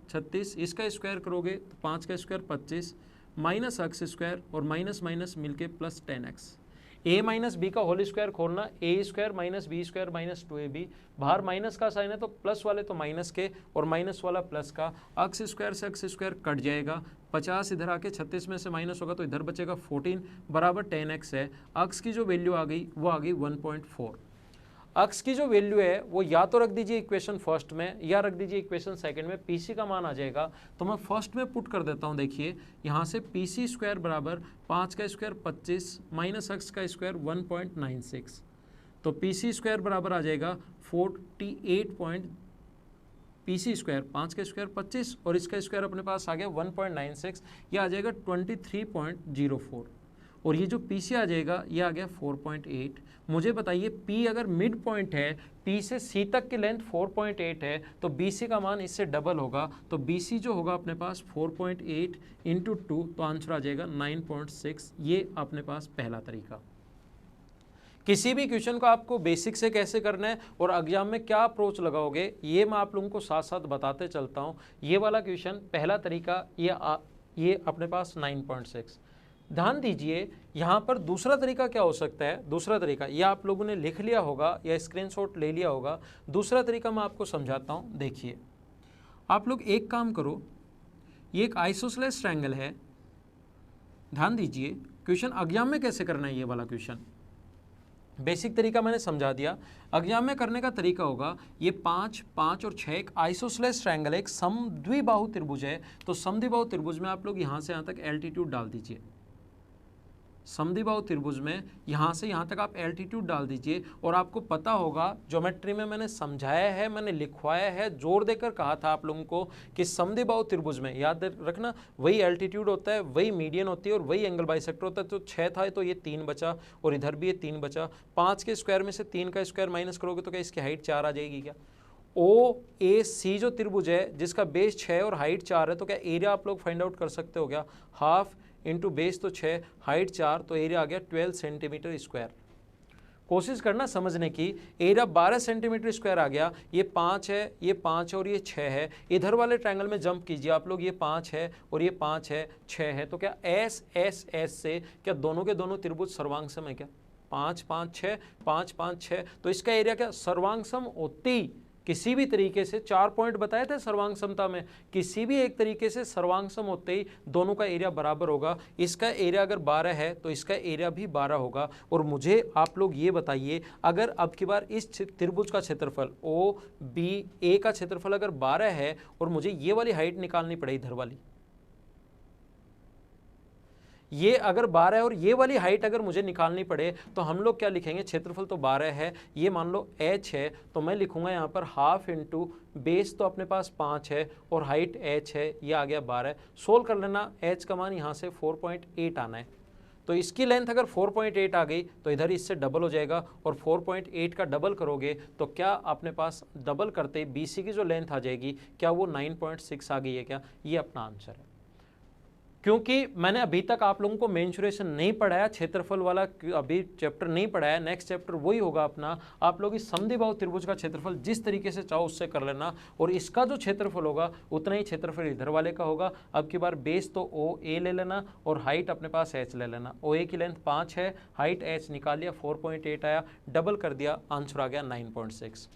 36, इसका स्क्वायर करोगे तो 5 का स्क्वायर 25 माइनस एक्स स्क्वायर और माइनस माइनस मिलके plus 10x। A minus B का होल स्क्वायर खोलना, A square minus B square minus 2ab, बाहर माइनस का साइन है तो प्लस वाले तो माइनस के और माइनस वाला प्लस का, अक्स स्क्वायर से अक्स स्क्वायर कट जाएगा, 50 इधर आके 36 में से माइनस होगा तो इधर बचेगा 14 बराबर 10x है। अक्स की जो वैल्यू आ गई वो आ गई 1.4। अक्स की जो वैल्यू है वो या तो रख दीजिए इक्वेशन फर्स्ट में या रख दीजिए इक्वेशन सेकंड में, पीसी का मान आ जाएगा। तो मैं फर्स्ट में पुट कर देता हूँ, देखिए यहाँ से पीसी स्क्वायर बराबर 5 का स्क्वायर 25 माइनस अक्स का स्क्वायर 1.96, तो पीसी स्क्वायर बराबर आ जाएगा 48 पीसी स्क्वायर 5 का स्क्वायर 25 और इसका स्क्वायर अपने पास आ गया 1.96, यह आ जाएगा 23.04 और ये जो पी से आ जाएगा ये आ गया 4.8। मुझे बताइए पी अगर मिड पॉइंट है, पी से सी तक की लेंथ 4.8 है तो बी सी का मान इससे डबल होगा, तो बी सी जो होगा अपने पास 4.8 इंटू 2 तो आंसर आ जाएगा 9.6। ये अपने पास पहला तरीका। किसी भी क्वेश्चन को आपको बेसिक से कैसे करना है और एग्जाम में क्या अप्रोच लगाओगे ये मैं आप लोगों को साथ साथ बताते चलता हूँ। ये वाला क्वेश्चन पहला तरीका ये अपने पास 9.6। ध्यान दीजिए यहाँ पर दूसरा तरीका क्या हो सकता है। दूसरा तरीका ये आप लोगों ने लिख लिया होगा या स्क्रीनशॉट ले लिया होगा। दूसरा तरीका मैं आपको समझाता हूँ। देखिए आप लोग एक काम करो, ये एक आइसोसेलेस ट्रायंगल है। ध्यान दीजिए क्वेश्चन एग्जाम में कैसे करना है। ये वाला क्वेश्चन बेसिक तरीका मैंने समझा दिया। एग्जाम में करने का तरीका होगा ये 5, 5 और 6 एक आइसोसेलेस ट्रायंगल है, एक समद्विबाहु त्रिभुज है। तो समद्विबाहु त्रिभुज में आप लोग यहाँ से यहाँ तक एल्टीट्यूड डाल दीजिए। समद्विबाहु त्रिभुज में यहाँ से यहाँ तक आप एल्टीट्यूड डाल दीजिए और आपको पता होगा ज्योमेट्री में मैंने समझाया है, मैंने लिखवाया है, जोर देकर कहा था आप लोगों को कि समद्विबाहु त्रिभुज में याद रखना वही एल्टीट्यूड होता है, वही मीडियन होती है और वही एंगल बाइसेक्टर होता है। तो 6 था तो ये 3 बचा और इधर भी ये 3 बचा। 5 के स्क्वायर में से 3 का स्क्वायर माइनस करोगे तो क्या इसकी हाइट 4 आ जाएगी क्या। ओ ए सी जो त्रिभुज है जिसका बेस 6 और हाइट 4 है तो क्या एरिया आप लोग फाइंड आउट कर सकते हो क्या। हाफ इंटू बेस तो 6 हाइट 4 तो एरिया आ गया 12 सेंटीमीटर स्क्वायर। कोशिश करना समझने की। एरिया 12 सेंटीमीटर स्क्वायर आ गया। ये 5 है, ये 5 और ये 6 है। इधर वाले ट्रायंगल में जंप कीजिए आप लोग, ये 5 है और ये 5 है, 6 है। तो क्या एस एस एस से क्या दोनों के दोनों त्रिभुज सर्वांगसम है क्या। 5 5 6 5 5 6 तो इसका एरिया क्या सर्वांगसम होती किसी भी तरीके से 4 पॉइंट बताए थे सर्वांग समता में, किसी भी एक तरीके से सर्वांग सम होते ही दोनों का एरिया बराबर होगा। इसका एरिया अगर 12 है तो इसका एरिया भी 12 होगा। और मुझे आप लोग ये बताइए अगर अब की बार इस त्रिभुज का क्षेत्रफल ओ बी ए का क्षेत्रफल अगर 12 है और मुझे ये वाली हाइट निकालनी पड़े, इधर वाली ये अगर 12 है और ये वाली हाइट अगर मुझे निकालनी पड़े तो हम लोग क्या लिखेंगे। क्षेत्रफल तो 12 है, ये मान लो h है तो मैं लिखूंगा यहाँ पर हाफ इंटू बेस तो अपने पास 5 है और हाइट h है, ये आ गया 12। सोल्व कर लेना, h का मान यहाँ से 4.8 आना है। तो इसकी लेंथ अगर 4.8 आ गई तो इधर इससे डबल हो जाएगा और 4.8 का डबल करोगे तो क्या अपने पास डबल करते BC की जो लेंथ आ जाएगी क्या वो 9.6 आ गई है क्या। ये अपना आंसर है। क्योंकि मैंने अभी तक आप लोगों को मेंसुरेशन नहीं पढ़ाया, क्षेत्रफल वाला अभी चैप्टर नहीं पढ़ाया, नेक्स्ट चैप्टर वही होगा अपना। आप लोग इस समद्विबाहु त्रिभुज का क्षेत्रफल जिस तरीके से चाहो उससे कर लेना और इसका जो क्षेत्रफल होगा उतना ही क्षेत्रफल इधर वाले का होगा। अब की बार बेस तो ओ ए ले लेना और हाइट अपने पास एच ले लेना। ओ ए की लेंथ 5 है, हाइट एच निकाल लिया 4.8 आया, डबल कर दिया, आंसर आ गया 9.6।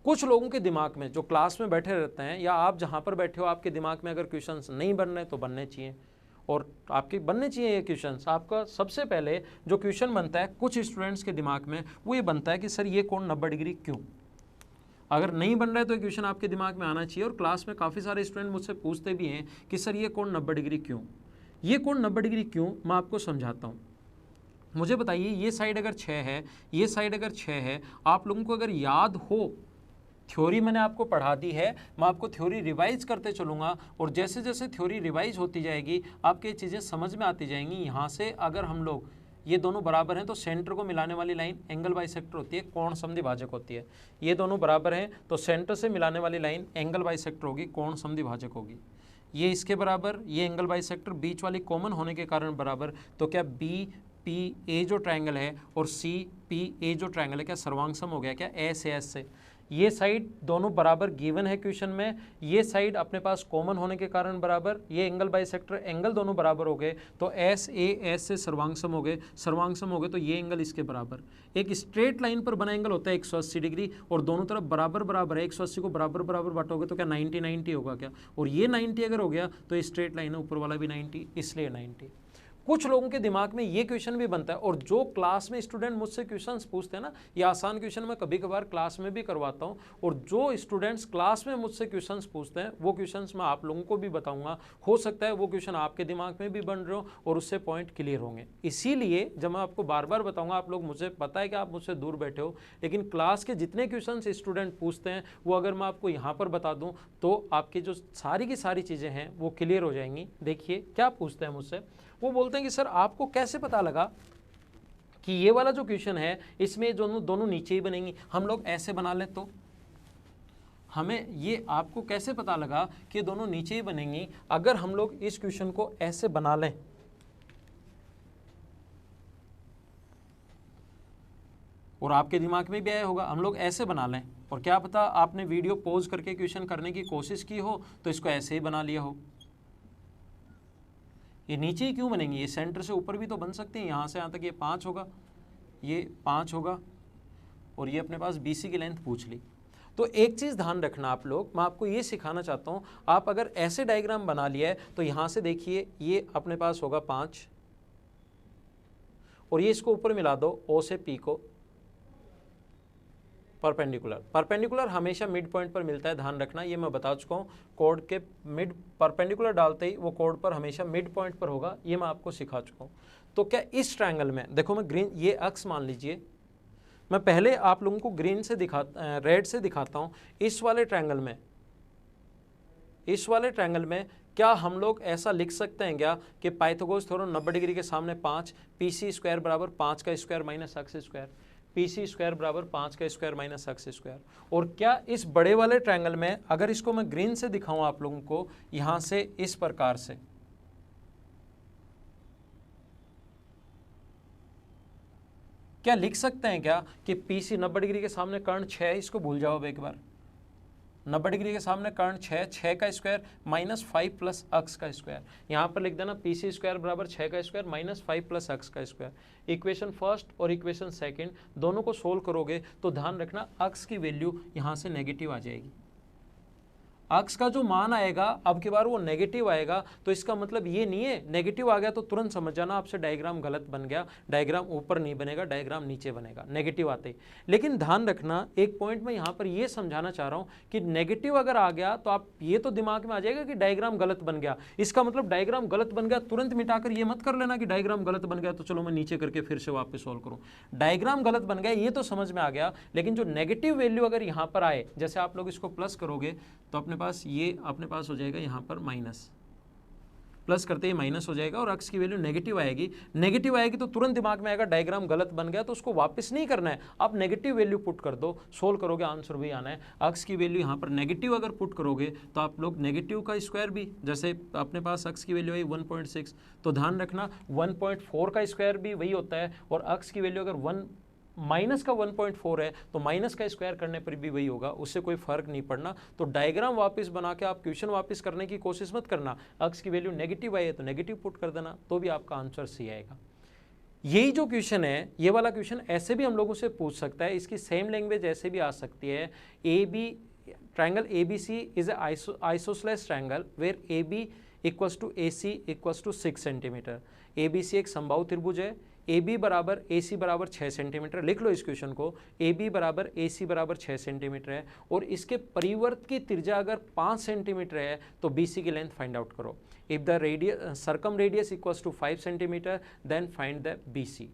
कुछ लोगों के दिमाग में जो क्लास में बैठे रहते हैं या आप जहाँ पर बैठे हो आपके दिमाग में अगर क्वेश्चंस नहीं बन रहे तो बनने चाहिए और आपके बनने चाहिए ये क्वेश्चंस। आपका सबसे पहले जो क्वेश्चन बनता है कुछ स्टूडेंट्स के दिमाग में वो ये बनता है कि सर ये कोण 90 डिग्री क्यों। अगर नहीं बन रहा है तो ये क्वेश्चन आपके दिमाग में आना चाहिए। और क्लास में काफ़ी सारे स्टूडेंट मुझसे पूछते भी हैं कि सर ये कोण 90 डिग्री क्यों। ये कोण 90 डिग्री क्यों मैं आपको समझाता हूँ। मुझे बताइए ये साइड अगर 6 है, ये साइड अगर 6 है, आप लोगों को अगर याद हो थ्योरी मैंने आपको पढ़ा दी है, मैं आपको थ्योरी रिवाइज करते चलूँगा और जैसे जैसे थ्योरी रिवाइज होती जाएगी आपके चीज़ें समझ में आती जाएंगी। यहाँ से अगर हम लोग ये दोनों बराबर हैं तो सेंटर को मिलाने वाली लाइन एंगल बाइसेक्टर होती है, कोण समद्विभाजक होती है। ये दोनों बराबर हैं तो सेंटर से मिलाने वाली लाइन एंगल बाइसेक्टर होगी, कोण समद्विभाजक होगी। ये इसके बराबर, ये एंगल बाइसेक्टर बीच वाली कॉमन होने के कारण बराबर। तो क्या बी पी ए जो ट्रायंगल है और सी पी ए जो ट्रायंगल है क्या सर्वांग सम हो गया क्या एस ए एस से। ये साइड दोनों बराबर गिवन है क्वेश्चन में, ये साइड अपने पास कॉमन होने के कारण बराबर, ये एंगल बाइसेक्टर एंगल दोनों बराबर हो गए, तो एस ए एस से सर्वांगसम हो गए, सर्वांगसम हो गए तो ये एंगल इसके बराबर। एक स्ट्रेट लाइन पर बना एंगल होता है 180 डिग्री और दोनों तरफ बराबर बराबर है, 180 को बराबर बराबर बांटोगे तो क्या 90 90 होगा क्या, और ये 90 अगर हो गया तो ये स्ट्रेट लाइन है, ऊपर वाला भी 90, इसलिए 90। कुछ लोगों के दिमाग में ये क्वेश्चन भी बनता है, और जो क्लास में स्टूडेंट मुझसे क्वेश्चंस पूछते हैं ना, ये आसान क्वेश्चन मैं कभी कभार क्लास में भी करवाता हूँ, और जो स्टूडेंट्स क्लास में मुझसे क्वेश्चंस पूछते हैं वो क्वेश्चंस मैं आप लोगों को भी बताऊंगा। हो सकता है वो क्वेश्चन आपके दिमाग में भी बन रहे हो और उससे पॉइंट क्लियर होंगे। इसीलिए जब मैं आपको बार बार बताऊंगा, आप लोग मुझे पता है कि आप मुझसे दूर बैठे हो, लेकिन क्लास के जितने क्वेश्चन स्टूडेंट पूछते हैं वो अगर मैं आपको यहाँ पर बता दूँ तो आपकी जो सारी की सारी चीज़ें हैं वो क्लियर हो जाएंगी। देखिए क्या पूछते हैं मुझसे, वो बोलते हैं कि सर आपको कैसे पता लगा कि ये वाला जो क्वेश्चन है इसमें दोनों नीचे ही बनेंगी, हम लोग ऐसे बना लें तो हमें ये आपको कैसे पता लगा कि दोनों नीचे ही बनेंगी अगर हम लोग इस क्वेश्चन को ऐसे बना लें। और आपके दिमाग में भी आया होगा हम लोग ऐसे बना लें, और क्या पता आपने वीडियो पॉज करके क्वेश्चन करने की कोशिश की हो तो इसको ऐसे ही बना लिया हो। ये नीचे ही क्यों बनेंगी, ये सेंटर से ऊपर भी तो बन सकती हैं, यहाँ से यहाँ तक ये 5 होगा, ये 5 होगा, और ये अपने पास BC की लेंथ पूछ ली। तो एक चीज़ ध्यान रखना आप लोग, मैं आपको ये सिखाना चाहता हूँ, आप अगर ऐसे डायग्राम बना लिया है तो यहाँ से देखिए ये अपने पास होगा 5, और ये इसको ऊपर मिला दो O से P को परपेंडिकुलर। परपेंडिकुलर हमेशा मिड पॉइंट पर मिलता है, ध्यान रखना, ये मैं बता चुका हूँ। कोड के मिड परपेंडिकुलर डालते ही वो कोड पर हमेशा मिड पॉइंट पर होगा, ये मैं आपको सिखा चुका हूँ। तो क्या इस ट्रायंगल में देखो, मैं ग्रीन, ये अक्स मान लीजिए, मैं पहले आप लोगों को ग्रीन से रेड से दिखाता हूँ। इस वाले ट्रायंगल में क्या हम लोग ऐसा लिख सकते हैं क्या कि पाइथागोरस थ्योरम 90 डिग्री के सामने 5, PC स्क्वायर बराबर 5 का स्क्वायर माइनस अक्स स्क्वायर, PC स्क्वायर बराबर 5 का स्क्वायर माइनस अक्स स्क्वायर। और क्या इस बड़े वाले ट्रायंगल में अगर इसको मैं ग्रीन से दिखाऊं आप लोगों को, यहां से इस प्रकार से, क्या लिख सकते हैं क्या कि PC 90 डिग्री के सामने कर्ण 6 है, इसको भूल जाओ अब एक बार, 90 डिग्री के सामने कर्ण 6 का स्क्वायर माइनस 5 प्लस अक्स का स्क्वायर, यहाँ पर लिख देना PC स्क्वायर बराबर 6 का स्क्वायर माइनस 5 प्लस अक्स का स्क्वायर। इक्वेशन फर्स्ट और इक्वेशन सेकंड दोनों को सोल्व करोगे तो ध्यान रखना अक्स की वैल्यू यहाँ से नेगेटिव आ जाएगी। अक्स का जो मान आएगा अब की बार वो नेगेटिव आएगा, तो इसका मतलब ये नहीं है नेगेटिव आ गया तो तुरंत समझ जाना आपसे डायग्राम गलत बन गया, डायग्राम ऊपर नहीं बनेगा, डायग्राम नीचे बनेगा नेगेटिव आते ही। लेकिन ध्यान रखना एक पॉइंट में यहाँ पर ये समझाना चाह रहा हूँ कि नेगेटिव अगर आ गया तो आप ये तो दिमाग में आ जाएगा कि डायग्राम गलत बन गया, इसका मतलब डायग्राम गलत बन गया, तुरंत मिटाकर ये मत कर लेना कि डायग्राम गलत बन गया तो चलो मैं नीचे करके फिर से वापस सोल्व करूँ। डायग्राम गलत बन गया ये तो समझ में आ गया, लेकिन जो नेगेटिव वैल्यू अगर यहाँ पर आए, जैसे आप लोग इसको प्लस करोगे तो अपने पास ये अपने पास हो जाएगा यहाँ पर माइनस, प्लस करते ही माइनस हो जाएगा और अक्स की वैल्यू नेगेटिव आएगी। नेगेटिव आएगी तो तुरंत दिमाग में आएगा डायग्राम गलत बन गया, तो उसको वापस नहीं करना है, आप नेगेटिव वैल्यू पुट कर दो, सोल्व करोगे आंसर भी आना है। अक्स की वैल्यू यहाँ पर नेगेटिव अगर पुट करोगे तो आप लोग नेगेटिव का स्क्वायर भी, जैसे अपने पास अक्स की वैल्यू आई 1.6, तो ध्यान रखना 1.4 का स्क्वायर भी वही होता है, और अक्स की वैल्यू अगर 1 माइनस का 1.4 है तो माइनस का स्क्वायर करने पर भी वही होगा, उससे कोई फर्क नहीं पड़ना। तो डायग्राम वापस बना के आप क्वेश्चन वापस करने की कोशिश मत करना, अक्स की वैल्यू नेगेटिव आई है तो नेगेटिव पुट कर देना, तो भी आपका आंसर सही आएगा। यही जो क्वेश्चन है, ये वाला क्वेश्चन ऐसे भी हम लोगों से पूछ सकता है, इसकी सेम लैंग्वेज ऐसे भी आ सकती है। Triangle ABC is isosceles triangle where AB equals to AC equals to 6 centimetre. ABC एक समबाहु त्रिभुज है, AB बराबर AC बराबर 6 सेंटीमीटर, लिख लो इस क्वेश्चन को, AB बराबर AC बराबर 6 सेंटीमीटर है, और इसके परिवर्त की त्रिज्या अगर 5 सेंटीमीटर है तो BC की लेंथ फाइंड आउट करो। If the radius circumradius equals to 5 centimetre then find the BC।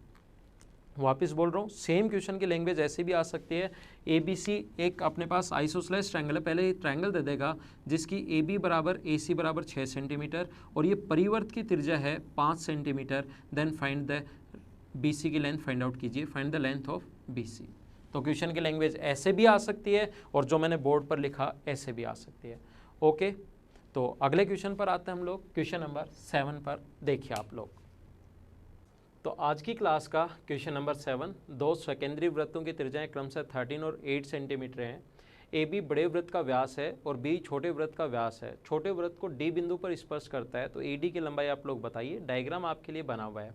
वापस बोल रहा हूँ, सेम क्वेश्चन की लैंग्वेज ऐसे भी आ सकती है। ABC एक अपने पास आइसोसेलेस ट्रायंगल है, पहले ट्रायंगल दे देगा जिसकी AB बराबर AC बराबर 6 सेंटीमीटर और ये परिवर्त की त्रिज्या है 5 centimetre, then find the BC की लेंथ फाइंड आउट कीजिए, find the length of BC। तो क्वेश्चन की लैंग्वेज ऐसे भी आ सकती है और जो मैंने बोर्ड पर लिखा ऐसे भी आ सकती है। ओके, तो अगले क्वेश्चन पर आते हैं हम लोग, क्वेश्चन नंबर 7 पर देखिए आप लोग। तो आज की क्लास का क्वेश्चन नंबर 7, दो सकेंद्रीय वृत्तों की त्रिज्याएं क्रमशः 13 और 8 सेंटीमीटर हैं। ए बी बड़े वृत्त का व्यास है और बी छोटे वृत्त का व्यास है, छोटे वृत्त को डी बिंदु पर स्पर्श करता है, तो ए डी की लंबाई आप लोग बताइए। डायग्राम आपके लिए बना हुआ है।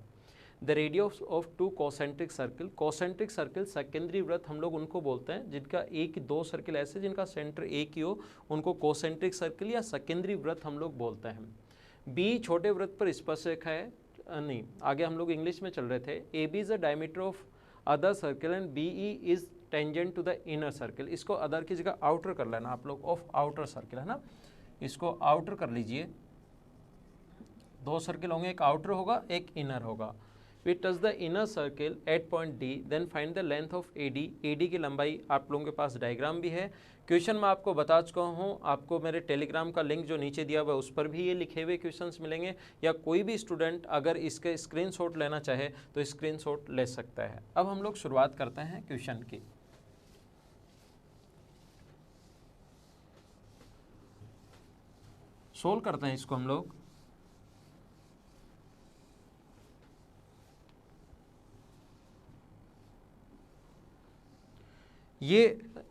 The radius of two concentric circle, concentric circle secondary वृत्त हम लोग उनको बोलते हैं जिनका एक दो सर्किल ऐसे जिनका सेंटर एक ही हो, उनको कॉसेंट्रिक सर्किल या सेकेंडरी वृत्त हम लोग बोलते हैं। बी छोटे वृत्त पर स्पर्श रेखा है, नहीं आगे हम लोग इंग्लिश में चल रहे थे। A B is the diameter of other circle and B E is tangent to the inner circle. इसको अदर की जगह आउटर कर लेना आप लोग, ऑफ आउटर सर्किल है ना, इसको आउटर कर लीजिए। दो सर्किल होंगे, एक आउटर होगा एक इनर होगा। We touch the inner circle at point D, then find the length of AD। AD की लंबाई आप लोगों के पास डायग्राम भी है। क्वेश्चन मैं आपको बता चुका हूँ, आपको मेरे टेलीग्राम का लिंक जो नीचे दिया हुआ है उस पर भी ये लिखे हुए क्वेश्चंस मिलेंगे, या कोई भी स्टूडेंट अगर इसके स्क्रीनशॉट लेना चाहे तो स्क्रीनशॉट ले सकता है। अब हम लोग शुरुआत करते हैं क्वेश्चन की। सोल्व करते हैं इसको हम लोग। ये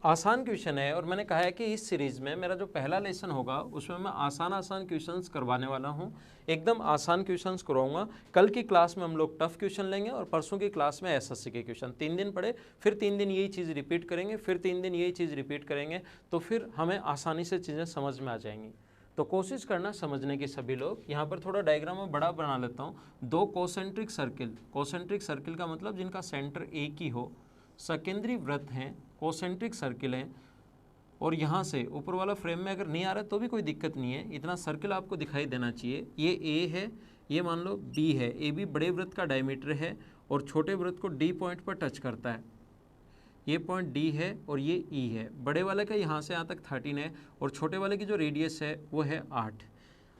आसान क्वेश्चन है और मैंने कहा है कि इस सीरीज़ में मेरा जो पहला लेसन होगा उसमें मैं आसान क्वेश्चंस करवाने वाला हूँ, एकदम आसान क्वेश्चंस करवाऊंगा। कल की क्लास में हम लोग टफ क्वेश्चन लेंगे और परसों की क्लास में एसएससी के क्वेश्चन। 3 दिन पढ़े, फिर 3 दिन यही चीज़ रिपीट करेंगे, फिर 3 दिन यही चीज़ रिपीट करेंगे, तो फिर हमें आसानी से चीज़ें समझ में आ जाएंगी। तो कोशिश करना समझने की सभी लोग। यहाँ पर थोड़ा डायग्राम में बड़ा बना लेता हूँ। दो कॉसेंट्रिक सर्किल, कॉसेंट्रिक सर्किल का मतलब जिनका सेंटर एक ही हो, सेकेंडरी वृत्त हैं, कॉसेंट्रिक सर्किल हैं, और यहाँ से ऊपर वाला फ्रेम में अगर नहीं आ रहा है तो भी कोई दिक्कत नहीं है, इतना सर्किल आपको दिखाई देना चाहिए। ये ए है, ये मान लो बी है। ए बी बड़े वृत्त का डायमीटर है और छोटे वृत्त को डी पॉइंट पर टच करता है। ये पॉइंट डी है और ये ई है। बड़े वाले का यहाँ से यहाँ तक 13 है और छोटे वाले की जो रेडियस है वो है 8।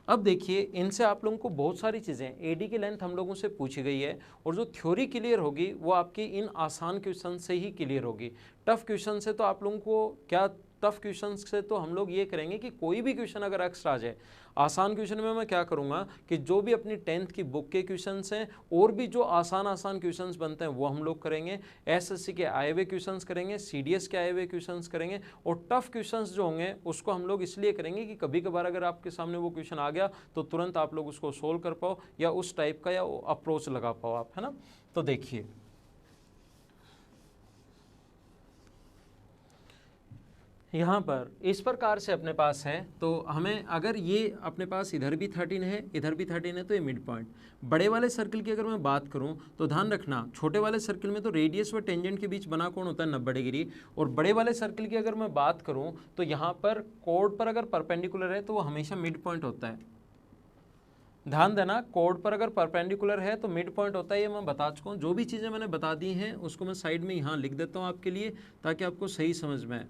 अब देखिए इनसे आप लोगों को बहुत सारी चीज़ें, एडी की लेंथ हम लोगों से पूछी गई है और जो थ्योरी क्लियर होगी वो आपकी इन आसान क्वेश्चन से ही क्लियर होगी। टफ क्वेश्चन से तो आप लोगों को क्या, टफ क्वेश्चन से तो हम लोग ये करेंगे कि कोई भी क्वेश्चन अगर एक्स्ट्रा आ जाए, आसान क्वेश्चन में मैं क्या करूँगा कि जो भी अपनी 10th की बुक के क्वेश्चंस हैं और भी जो आसान क्वेश्चंस बनते हैं वो हम लोग करेंगे। एसएससी के आए हुए क्वेश्चंस करेंगे, सीडीएस के आए हुए क्वेश्चंस करेंगे, और टफ क्वेश्चंस जो होंगे उसको हम लोग इसलिए करेंगे कि कभी कभार अगर आपके सामने वो क्वेश्चन आ गया तो तुरंत आप लोग उसको सोल्व कर पाओ या उस टाइप का या अप्रोच लगा पाओ आप, है ना। तो देखिए यहाँ पर इस प्रकार से अपने पास है, तो हमें अगर ये अपने पास इधर भी 13 है इधर भी 13 है तो ये मिड पॉइंट। बड़े वाले सर्किल की अगर मैं बात करूँ तो ध्यान रखना, छोटे वाले सर्किल में तो रेडियस व टेंजेंट के बीच बना कोण होता है 90 डिग्री, और बड़े वाले सर्किल की अगर मैं बात करूँ तो यहाँ पर कोड पर अगर परपेंडिकुलर है तो वो हमेशा मिड पॉइंट होता है। ध्यान देना, कोड पर अगर परपेंडिकुलर है तो मिड पॉइंट होता है, ये मैं बता चुका हूँ। जो भी चीज़ें मैंने बता दी हैं उसको मैं साइड में यहाँ लिख देता हूँ आपके लिए ताकि आपको सही समझ में आए।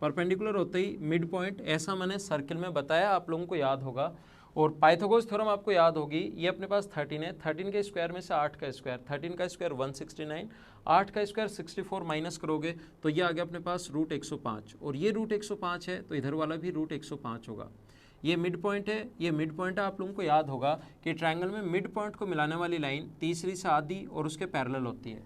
परपेंडिकुलर होते ही मिड पॉइंट, ऐसा मैंने सर्किल में बताया, आप लोगों को याद होगा। और पाइथागोरस थ्योरम आपको याद होगी, ये अपने पास 13 है, 13 के स्क्वायर में से 8 का स्क्वायर, 13 का स्क्वायर 169, 8 का स्क्वायर 64, माइनस करोगे तो ये आ गया अपने पास रूट 105, और ये रूट 105 है तो इधर वाला भी रूट 105 होगा। ये मिड पॉइंट है, ये मिड पॉइंट है। आप लोगों को याद होगा कि ट्रायंगल में मिड पॉइंट को मिलाने वाली लाइन तीसरी से आधी और उसके पैरेलल होती है।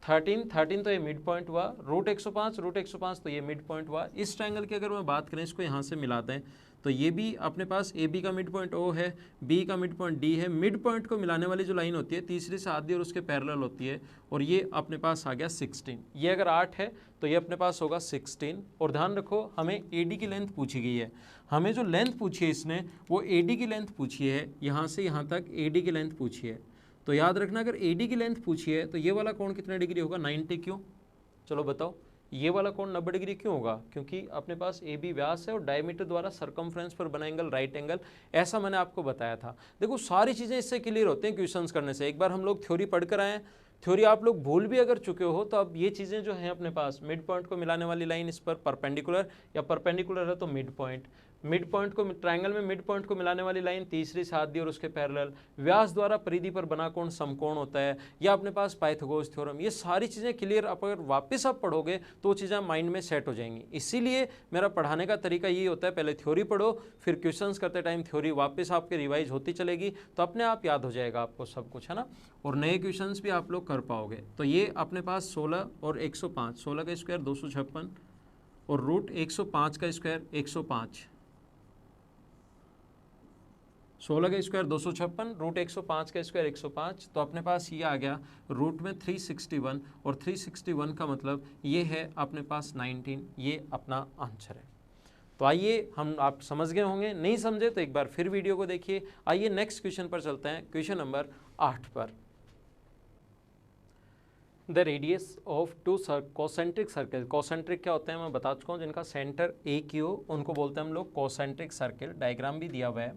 13 तो ये मिड पॉइंट हुआ, रूट 105 तो ये मिड पॉइंट हुआ। इस ट्रायंगल की अगर मैं बात करें, इसको यहाँ से मिलाते हैं तो ये भी अपने पास ए बी का मिड पॉइंट ओ है, बी का मिड पॉइंट डी है। मिड पॉइंट को मिलाने वाली जो लाइन होती है तीसरी से आधी और उसके पैरेलल होती है, और ये अपने पास आ गया 16। ये अगर 8 है तो ये अपने पास होगा 16। और ध्यान रखो हमें ए डी की लेंथ पूछी गई है, हमें जो लेंथ पूछी है इसने वो ए डी की लेंथ पूछी है, यहाँ से यहाँ तक ए डी की लेंथ पूछी है। तो याद रखना अगर ए डी की लेंथ पूछी है तो ये वाला कोण कितने डिग्री होगा, 90। क्यों, चलो बताओ, ये वाला कोण 90 डिग्री क्यों होगा? क्योंकि अपने पास ए बी व्यास है और डायमीटर द्वारा सरकमफ्रेंस पर बना एंगल राइट एंगल, ऐसा मैंने आपको बताया था। देखो सारी चीज़ें इससे क्लियर होती हैं क्वेश्चंस करने से। एक बार हम लोग थ्योरी पढ़ कर आए, थ्योरी आप लोग भूल भी अगर चुके हो तो अब ये चीज़ें जो हैं अपने पास, मिड पॉइंट को मिलाने वाली लाइन इस पर परपेंडिकुलर या परपेंडिकुलर है तो मिड पॉइंट, मिड पॉइंट को ट्रायंगल में मिड पॉइंट को मिलाने वाली लाइन तीसरी से आधी और उसके पैरेलल, व्यास द्वारा परिधि पर बना कोण समकोण होता है, या अपने पास पाइथागोरस थ्योरम। ये सारी चीज़ें क्लियर अगर वापस आप पढ़ोगे तो चीज़ें माइंड में सेट हो जाएंगी। इसीलिए मेरा पढ़ाने का तरीका यही होता है, पहले थ्योरी पढ़ो, फिर क्वेश्चंस करते टाइम थ्योरी वापस आपके रिवाइज होती चलेगी तो अपने आप याद हो जाएगा आपको सब कुछ, है ना। और नए क्वेश्चंस भी आप लोग कर पाओगे। तो ये अपने पास 16 और 105, 16 का स्क्वायर 256 और रूट 105 का स्क्वायर 105, 16 का स्क्वायर 256, रूट 105 का स्क्वायर 105, तो अपने पास ये आ गया रूट में 361, और 361 का मतलब ये है अपने पास 19, ये अपना आंसर है। तो आइए हम, आप समझ गए होंगे, नहीं समझे तो एक बार फिर वीडियो को देखिए। आइए नेक्स्ट क्वेश्चन पर चलते हैं, क्वेश्चन नंबर 8 पर। The radius of two concentric circle, concentric क्या होते हैं मैं बता चुका हूँ, जिनका सेंटर ए की हो उनको बोलते हैं हम लोग कॉसेंट्रिक सर्कल। डायग्राम भी दिया हुआ है,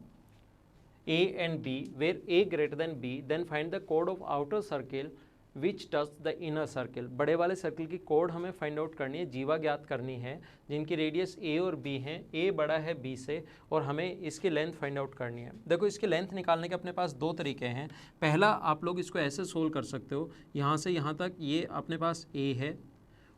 A and B, where A greater than B, then find the chord of outer circle which touch the inner circle। बड़े वाले सर्कल की कोड हमें फाइंड आउट करनी है, जीवा ज्ञात करनी है, जिनकी रेडियस A और B हैं, A बड़ा है B से, और हमें इसकी लेंथ फाइंड आउट करनी है। देखो इसकी लेंथ निकालने के अपने पास दो तरीके हैं। पहला, आप लोग इसको ऐसे सोल्व कर सकते हो, यहाँ से यहाँ तक ये अपने पास A है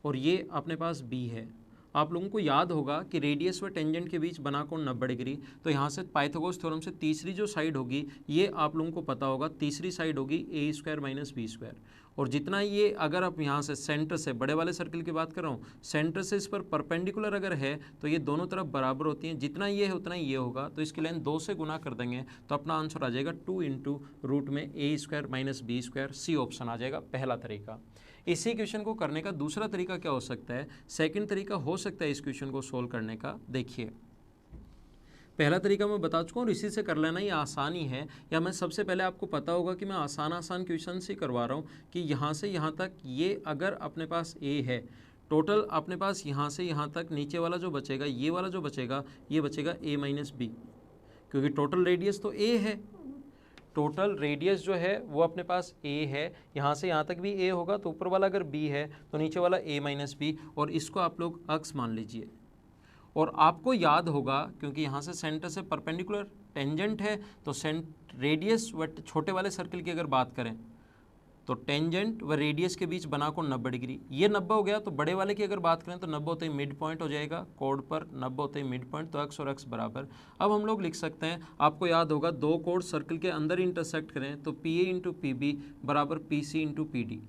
और ये अपने पास B है। आप लोगों को याद होगा कि रेडियस व टेंजेंट के बीच बना कोण 90 डिग्री, तो यहाँ से पाइथागोरस थ्योरम से तीसरी जो साइड होगी ये आप लोगों को पता होगा, तीसरी साइड होगी ए स्क्वायर माइनस बी स्क्वायर। और जितना ये, अगर आप यहाँ से सेंटर से, बड़े वाले सर्कल की बात कर रहा हूँ, सेंटर से इस पर परपेंडिकुलर अगर है तो ये दोनों तरफ बराबर होती हैं, जितना ये है उतना ये होगा, तो इसकी लेंथ 2 से गुना कर देंगे तो अपना आंसर आ जाएगा 2 इंटू रूट में A square minus B square. C option आ जाएगा पहला तरीका। इसी क्वेश्चन को करने का दूसरा तरीका क्या हो सकता है, सेकंड तरीका हो सकता है इस क्वेश्चन को सोल्व करने का। देखिए पहला तरीका मैं बता चुका हूँ, इसी से कर लेना, ये आसानी है, या मैं सबसे पहले आपको पता होगा कि मैं आसान क्वेश्चन ही करवा रहा हूँ कि यहाँ से यहाँ तक ये अगर अपने पास ए है, टोटल अपने पास यहाँ से यहाँ तक नीचे वाला जो बचेगा, ये वाला जो बचेगा, ये बचेगा ए माइनस बी, क्योंकि टोटल रेडियस तो ए है, टोटल रेडियस जो है वो अपने पास a है, यहाँ से यहाँ तक भी a होगा, तो ऊपर वाला अगर b है तो नीचे वाला a माइनस बी, और इसको आप लोग अक्स मान लीजिए। और आपको याद होगा क्योंकि यहाँ से सेंटर से परपेंडिकुलर टेंजेंट है, तो रेडियस व छोटे वाले सर्कल की अगर बात करें तो टेंजेंट व रेडियस के बीच बना कोण 90 डिग्री, ये 90 हो गया, तो बड़े वाले की अगर बात करें तो 90 होते ही मिड पॉइंट हो जाएगा, कोड पर 90 होते ही मिड पॉइंट, तो एक्स और एक्स बराबर। अब हम लोग लिख सकते हैं, आपको याद होगा दो कोड सर्कल के अंदर इंटरसेक्ट करें तो P A into P B बराबर P C into P D.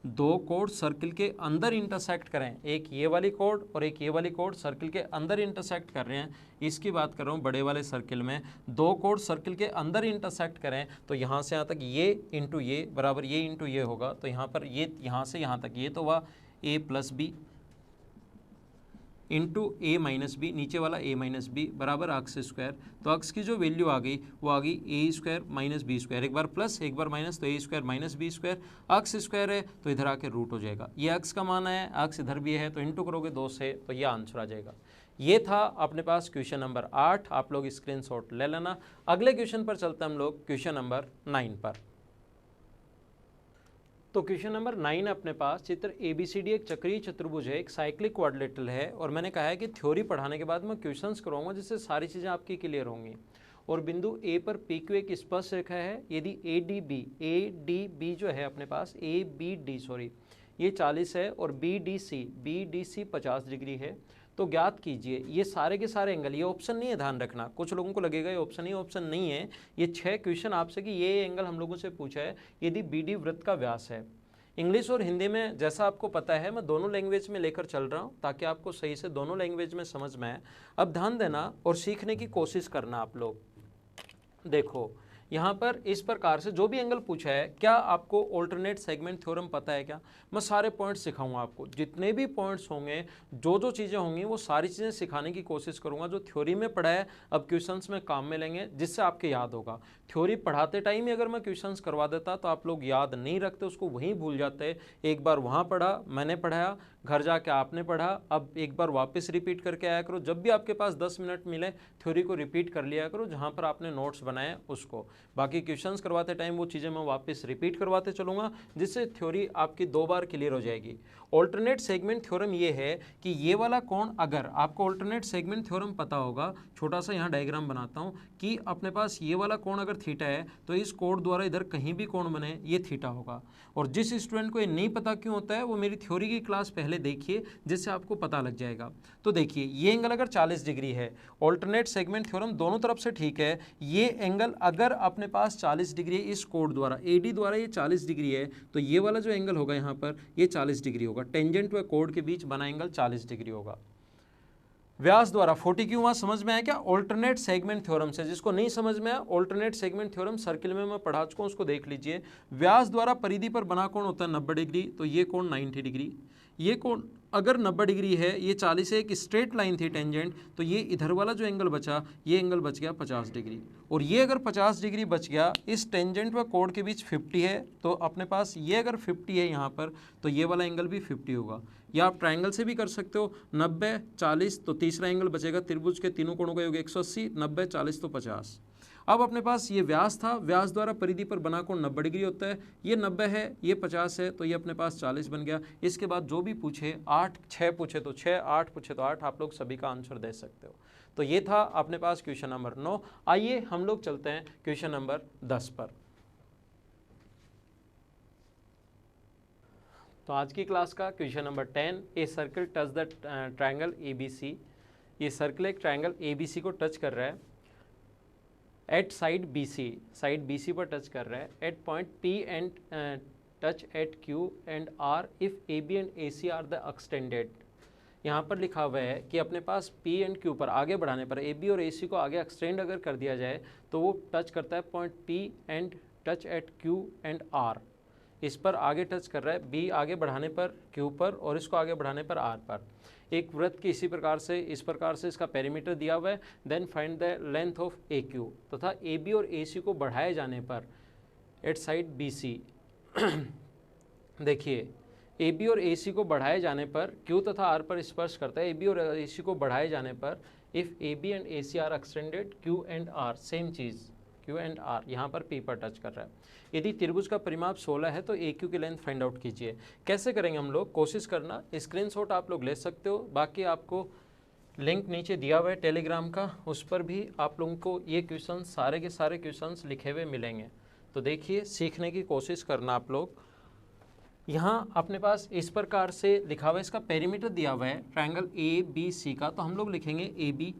दो कोड सर्कल के अंदर इंटरसेक्ट करें, एक ये वाली कोड और एक ये वाली कोड सर्कल के अंदर इंटरसेक्ट कर रहे हैं, इसकी बात कर रहा हूँ बड़े वाले सर्कल में। दो कोड सर्कल के अंदर इंटरसेक्ट करें तो यहाँ से यहाँ तक ये इंटू ये बराबर ये इंटू ये होगा, तो यहाँ पर ये, यहाँ से यहाँ तक ये तो हुआ ए प्लस बी इंटू ए माइनस बी, नीचे वाला ए माइनस बी बराबर अक्स स्क्वायर। तो अक्स की जो वैल्यू आ गई वो आ गई ए स्क्वायर माइनस बी स्क्वायर, एक बार प्लस एक बार माइनस, तो ए स्क्वायर माइनस बी स्क्वायर, अक्स स्क्वायर है तो इधर आके रूट हो जाएगा, ये अक्स का मान है, अक्स इधर भी है तो इंटू करोगे 2 से, तो ये आंसर आ जाएगा। ये था अपने पास क्वेश्चन नंबर 8, आप लोग स्क्रीनशॉट ले लेना। अगले क्वेश्चन पर चलते हैं हम लोग, क्वेश्चन नंबर 9 पर। तो क्वेश्चन नंबर 9 अपने पास, चित्र ABCD एक चक्रीय चतुर्भुज है, एक साइक्लिक क्वाड्रिलेटरल है, और मैंने कहा है कि थ्योरी पढ़ाने के बाद मैं क्वेश्चंस करवाऊंगा जिससे सारी चीज़ें आपकी क्लियर होंगी। और बिंदु A पर PQ एक स्पर्श रेखा है, यदि ADB जो है अपने पास ABD ये 40 है, और BDC 50 डिग्री है, तो ज्ञात कीजिए ये सारे के सारे एंगल। ये ऑप्शन नहीं है, ध्यान रखना, कुछ लोगों को लगेगा ये ऑप्शन ही ऑप्शन नहीं है, ये 6 क्वेश्चन आपसे कि ये एंगल हम लोगों से पूछा है यदि BD वृत्त का व्यास है। इंग्लिश और हिंदी में जैसा आपको पता है मैं दोनों लैंग्वेज में लेकर चल रहा हूँ ताकि आपको सही से दोनों लैंग्वेज में समझ में आए। अब ध्यान देना और सीखने की कोशिश करना आप लोग। देखो यहाँ पर इस प्रकार से जो भी एंगल पूछा है, क्या आपको ऑल्टरनेट सेगमेंट थ्योरम पता है क्या? मैं सारे पॉइंट्स सिखाऊंगा आपको, जितने भी पॉइंट्स होंगे, जो चीज़ें होंगी वो सारी चीज़ें सिखाने की कोशिश करूंगा। जो थ्योरी में पढ़ा है अब क्वेश्चंस में काम में लेंगे, जिससे आपके याद होगा। थ्योरी पढ़ाते टाइम ही अगर मैं क्वेश्चंस करवा देता तो आप लोग याद नहीं रखते, उसको वहीं भूल जाते। एक बार वहाँ पढ़ा, मैंने पढ़ाया, घर जाके आपने पढ़ा, अब एक बार वापस रिपीट करके आया करो। जब भी आपके पास 10 मिनट मिले थ्योरी को रिपीट कर लिया करो, जहाँ पर आपने नोट्स बनाए उसको। बाकी क्वेश्चंस करवाते टाइम वो चीज़ें मैं वापस रिपीट करवाते चलूँगा, जिससे थ्योरी आपकी 2 बार क्लियर हो जाएगी। ऑल्टरनेट सेगमेंट थ्योरम ये है कि ये वाला कोण, अगर आपको ऑल्टरनेट सेगमेंट थ्योरम पता होगा, छोटा सा यहाँ डायग्राम बनाता हूँ कि अपने पास ये वाला कोण अगर थीटा है तो इस कोण द्वारा इधर कहीं भी कोण बने ये थीटा होगा। और जिस स्टूडेंट को ये नहीं पता क्यों होता है वो मेरी थ्योरी की क्लास पहले देखिए, जिससे आपको पता लग जाएगा। तो देखिए, ये एंगल अगर 40 डिग्री है, ऑल्टरनेट सेगमेंट थ्योरम दोनों तरफ से ठीक है, ये एंगल अगर अपने पास 40 डिग्री है इस कोड द्वारा, AD द्वारा ये 40 डिग्री है, तो ये वाला जो एंगल होगा यहाँ पर ये 40 डिग्री होगा। टेंजेंट व कोड के बीच बना एंगल 40 डिग्री होगा। व्यास द्वारा 40 क्यों वहाँ समझ में आया क्या? ऑल्टरनेट सेगमेंट थ्योरम से। जिसको नहीं समझ में आया, ऑल्टरनेट सेगमेंट थ्योरम सर्किल में मैं पढ़ा चुका हूँ, उसको देख लीजिए। व्यास द्वारा परिधि पर बना कोण होता है 90 डिग्री, तो ये कोण 90 डिग्री। ये कोण अगर 90 डिग्री है, ये 40 है, एक स्ट्रेट लाइन थी टेंजेंट, तो ये इधर वाला जो एंगल बचा, ये एंगल बच गया 50 डिग्री। और ये अगर 50 डिग्री बच गया, इस टेंजेंट व कोण के बीच 50 है, तो अपने पास ये अगर 50 है यहाँ पर, तो ये वाला एंगल भी 50 होगा। या आप ट्रायंगल से भी कर सकते हो, 90 40, तो तीसरा एंगल बचेगा त्रिभुज के तीनों कोणों का योग 180, 90 40 तो 50। अब अपने पास ये व्यास था, व्यास द्वारा परिधि पर बना कोण 90 डिग्री होता है, ये 90 है, ये 50 है, तो ये अपने पास 40 बन गया। इसके बाद जो भी पूछे, 8 6 पूछे तो 6, 8 पूछे तो 8, आप लोग सभी का आंसर दे सकते हो। तो ये था अपने पास क्वेश्चन नंबर 9। आइए हम लोग चलते हैं क्वेश्चन नंबर 10 पर। तो आज की क्लास का question number 10, a circle touch the triangle ABC। ये सर्कल एक ट्रायंगल ABC को टच कर रहा है at side BC, side BC पर टच कर रहा है, at point P and touch at Q and R if AB and AC are the extended. यहाँ पर लिखा हुआ है कि अपने पास P एंड Q पर आगे बढ़ाने पर AB और AC को आगे एक्सटेंड अगर कर दिया जाए तो वो टच करता है point P and touch at Q and R। इस पर आगे टच कर रहा है, B आगे बढ़ाने पर Q पर और इसको आगे बढ़ाने पर R पर। एक वृत्त की इसी प्रकार से, इस प्रकार से इसका पेरीमीटर दिया हुआ है। Then find the length of AQ, तथा AB और AC को बढ़ाए जाने पर एट साइड BC देखिए, AB और AC को बढ़ाए जाने पर Q तथा R पर स्पर्श करता है। AB और AC को बढ़ाए जाने पर if AB and AC are extended, Q and R same चीज़, Q एंड R यहाँ पर P पर टच कर रहा है। यदि त्रिभुज का परिमाप 16 है तो AQ की लेंथ फाइंड आउट कीजिए। कैसे करेंगे हम लोग? कोशिश करना, स्क्रीनशॉट आप लोग ले सकते हो, बाकी आपको लिंक नीचे दिया हुआ है टेलीग्राम का, उस पर भी आप लोगों को ये क्वेश्चन, सारे के सारे क्वेश्चंस लिखे हुए मिलेंगे। तो देखिए, सीखने की कोशिश करना आप लोग। यहाँ अपने पास इस प्रकार से लिखा हुआ है, इसका पेरीमीटर दिया हुआ है ट्रायंगल ABC का, तो हम लोग लिखेंगे AB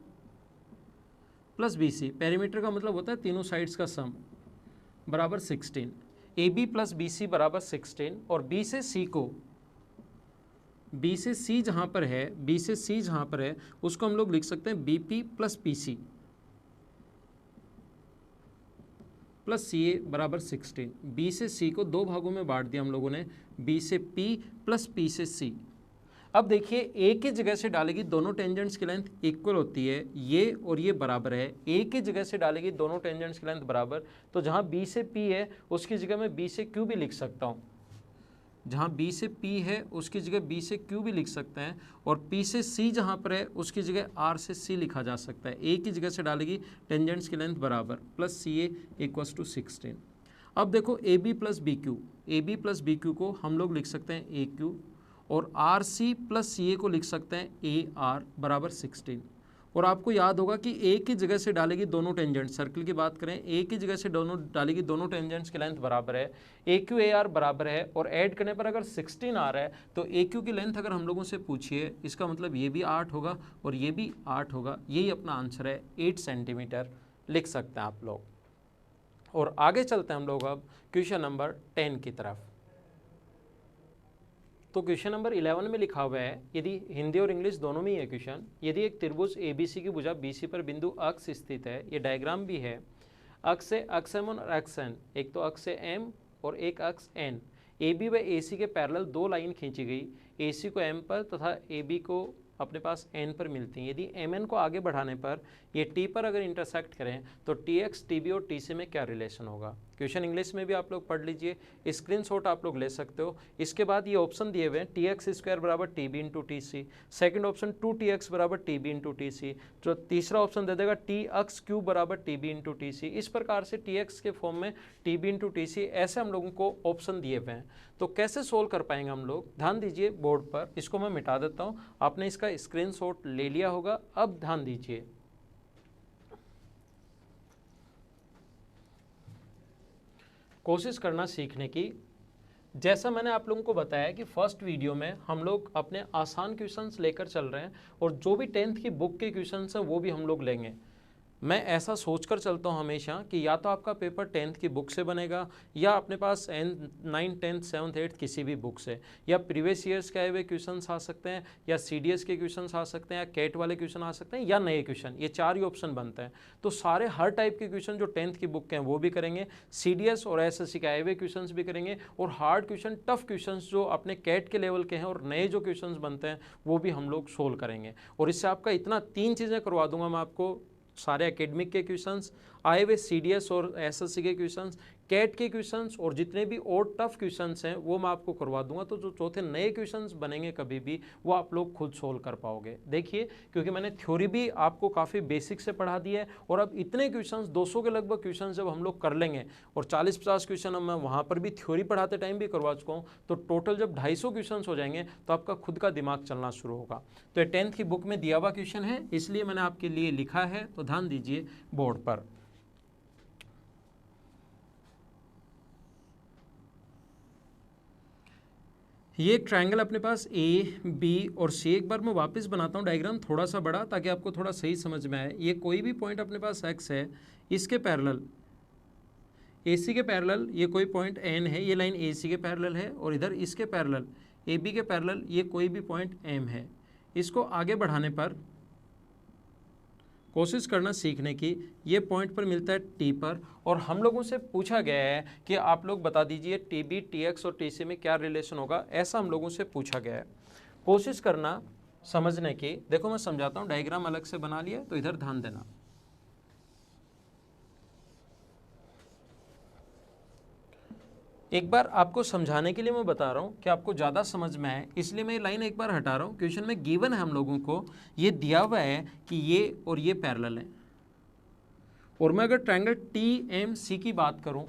प्लस BC। पेरीमीटर का मतलब होता है तीनों साइड्स का सम, बराबर 16। AB प्लस BC बराबर 16। और B से C को, B से C जहाँ पर है, B से C जहाँ पर है उसको हम लोग लिख सकते हैं BP plus PC plus CA बराबर 16। B से C को दो भागों में बांट दिया हम लोगों ने, B से P प्लस P से C। अब देखिए, एक ही जगह से डालेगी दोनों टेंजेंट्स की लेंथ इक्वल होती है, ये और ये बराबर है। एक ही जगह से डालेगी दोनों टेंजेंट्स की लेंथ बराबर, तो जहाँ B से P है उसकी जगह मैं B से Q भी लिख सकता हूँ। जहाँ B से P है उसकी जगह B से Q भी लिख सकते हैं, और P से C जहाँ पर है उसकी जगह R से C लिखा जा सकता है। एक ही जगह से डालेगी टेंजेंट्स की लेंथ बराबर, प्लस CA इक्वल्स टू 16। अब देखो, AB plus BQ, AB plus BQ को हम लोग लिख सकते हैं AQ, और RC प्लस CA को लिख सकते हैं AR बराबर 16। और आपको याद होगा कि एक ही जगह से डालेगी दोनों टेंजेंट, सर्कल की बात करें, एक ही जगह से दोनों डालेगी दोनों टेंजेंट्स की लेंथ बराबर है, AQ AR बराबर है, और ऐड करने पर अगर 16 आ रहा है तो AQ की लेंथ अगर हम लोगों से पूछिए, इसका मतलब ये भी 8 होगा और ये भी 8 होगा। यही अपना आंसर है, 8 सेंटीमीटर लिख सकते हैं आप लोग। और आगे चलते हैं हम लोग अब क्वेश्चन नंबर 10 की तरफ। तो क्वेश्चन नंबर 11 में लिखा हुआ है, यदि हिंदी और इंग्लिश दोनों में ही है क्वेश्चन, यदि एक त्रिभुज ABC की भुजा BC पर बिंदु अक्ष स्थित है, ये डायग्राम भी है, अक्ष से अक्ष M और अक्ष N, एक तो अक्ष से M और एक अक्ष N, AB व AC के पैरेलल दो लाइन खींची गई, AC को M पर तथा AB को अपने पास N पर मिलती हैं। यदि MN को आगे बढ़ाने पर ये T पर अगर इंटरसेक्ट करें तो TX, TB और TC में क्या रिलेशन होगा? क्वेश्चन इंग्लिश में भी आप लोग पढ़ लीजिए, स्क्रीनशॉट आप लोग ले सकते हो। इसके बाद ये ऑप्शन दिए हुए हैं, TX स्क्वायर बराबर TB into TC, second option 2TX बराबर TB इंटू TC, जो तीसरा ऑप्शन दे देगा TX क्यूब बराबर TB इंटू TC। इस प्रकार से TX के फॉर्म में TB इंटू TC, ऐसे हम लोगों को ऑप्शन दिए हुए हैं। तो कैसे सोल्व कर पाएंगे हम लोग? ध्यान दीजिए बोर्ड पर, इसको मैं मिटा देता हूँ, आपने इसका स्क्रीनशॉट ले लिया होगा। अब ध्यान दीजिए, कोशिश करना सीखने की। जैसा मैंने आप लोगों को बताया कि फर्स्ट वीडियो में हम लोग अपने आसान क्वेश्चंस लेकर चल रहे हैं और जो भी 10th की बुक के क्वेश्चंस हैं वो भी हम लोग लेंगे। मैं ऐसा सोचकर चलता हूँ हमेशा कि या तो आपका पेपर 10th की बुक से बनेगा या अपने पास 9, 10, 7, 8 किसी भी बुक से, या प्रीवियस ईयर्स के आए हुए क्वेश्चंस आ सकते हैं, या CDS के क्वेश्चंस आ सकते हैं, या कैट वाले क्वेश्चन आ सकते हैं, या नए क्वेश्चन। ये 4 ही ऑप्शन बनते हैं। तो सारे हर टाइप के क्वेश्चन जो 10th की बुक के हैं वो भी करेंगे, CDS और SSC के आए हुए क्वेश्चन भी करेंगे, और हार्ड क्वेश्चन, टफ क्वेश्चन जो अपने कैट के लेवल के हैं और नए जो क्वेश्चन बनते हैं वो भी हम लोग सोल्व करेंगे। और इससे आपका इतना 3 चीज़ें करवा दूंगा मैं आपको, सारे एकेडमिक के क्वेश्चंस, आए हुए CDS और SSC के क्वेश्चंस, कैट के क्वेश्चंस, और जितने भी और टफ क्वेश्चंस हैं वो मैं आपको करवा दूंगा। तो जो चौथे नए क्वेश्चंस बनेंगे कभी भी वो आप लोग खुद सोल्व कर पाओगे। देखिए, क्योंकि मैंने थ्योरी भी आपको काफ़ी बेसिक से पढ़ा दी है, और अब इतने क्वेश्चंस 200 के लगभग क्वेश्चन जब हम लोग कर लेंगे, और 40-50 क्वेश्चन अब मैं वहाँ पर भी थ्योरी पढ़ाते टाइम भी करवा चुका हूँ, तो टोटल जब 250 क्वेश्चन हो जाएंगे तो आपका खुद का दिमाग चलना शुरू होगा। तो ये 10th की बुक में दिया हुआ क्वेश्चन है, इसलिए मैंने आपके लिए लिखा है, तो ध्यान दीजिए बोर्ड पर। ये एक ट्रायंगल अपने पास A, B और C, एक बार मैं वापस बनाता हूँ डायग्राम थोड़ा सा बड़ा ताकि आपको थोड़ा सही समझ में आए। ये कोई भी पॉइंट अपने पास X है, इसके पैरेलल AC के पैरेलल ये कोई पॉइंट N है, ये लाइन AC के पैरेलल है, और इधर इसके पैरेलल AB के पैरेलल ये कोई भी पॉइंट M है। इसको आगे बढ़ाने पर कोशिश करना सीखने की, ये पॉइंट पर मिलता है T पर, और हम लोगों से पूछा गया है कि आप लोग बता दीजिए TB, TX और TC में क्या रिलेशन होगा, ऐसा हम लोगों से पूछा गया है। कोशिश करना समझने की। देखो मैं समझाता हूँ, डायग्राम अलग से बना लिया, तो इधर ध्यान देना। एक बार आपको समझाने के लिए मैं बता रहा हूँ कि आपको ज़्यादा समझ में आए, इसलिए मैं ये लाइन एक बार हटा रहा हूँ। क्वेश्चन में गिवन है हम लोगों को, ये दिया हुआ है कि ये और ये पैरेलल है, और मैं अगर ट्रायंगल TMC की बात करूँ,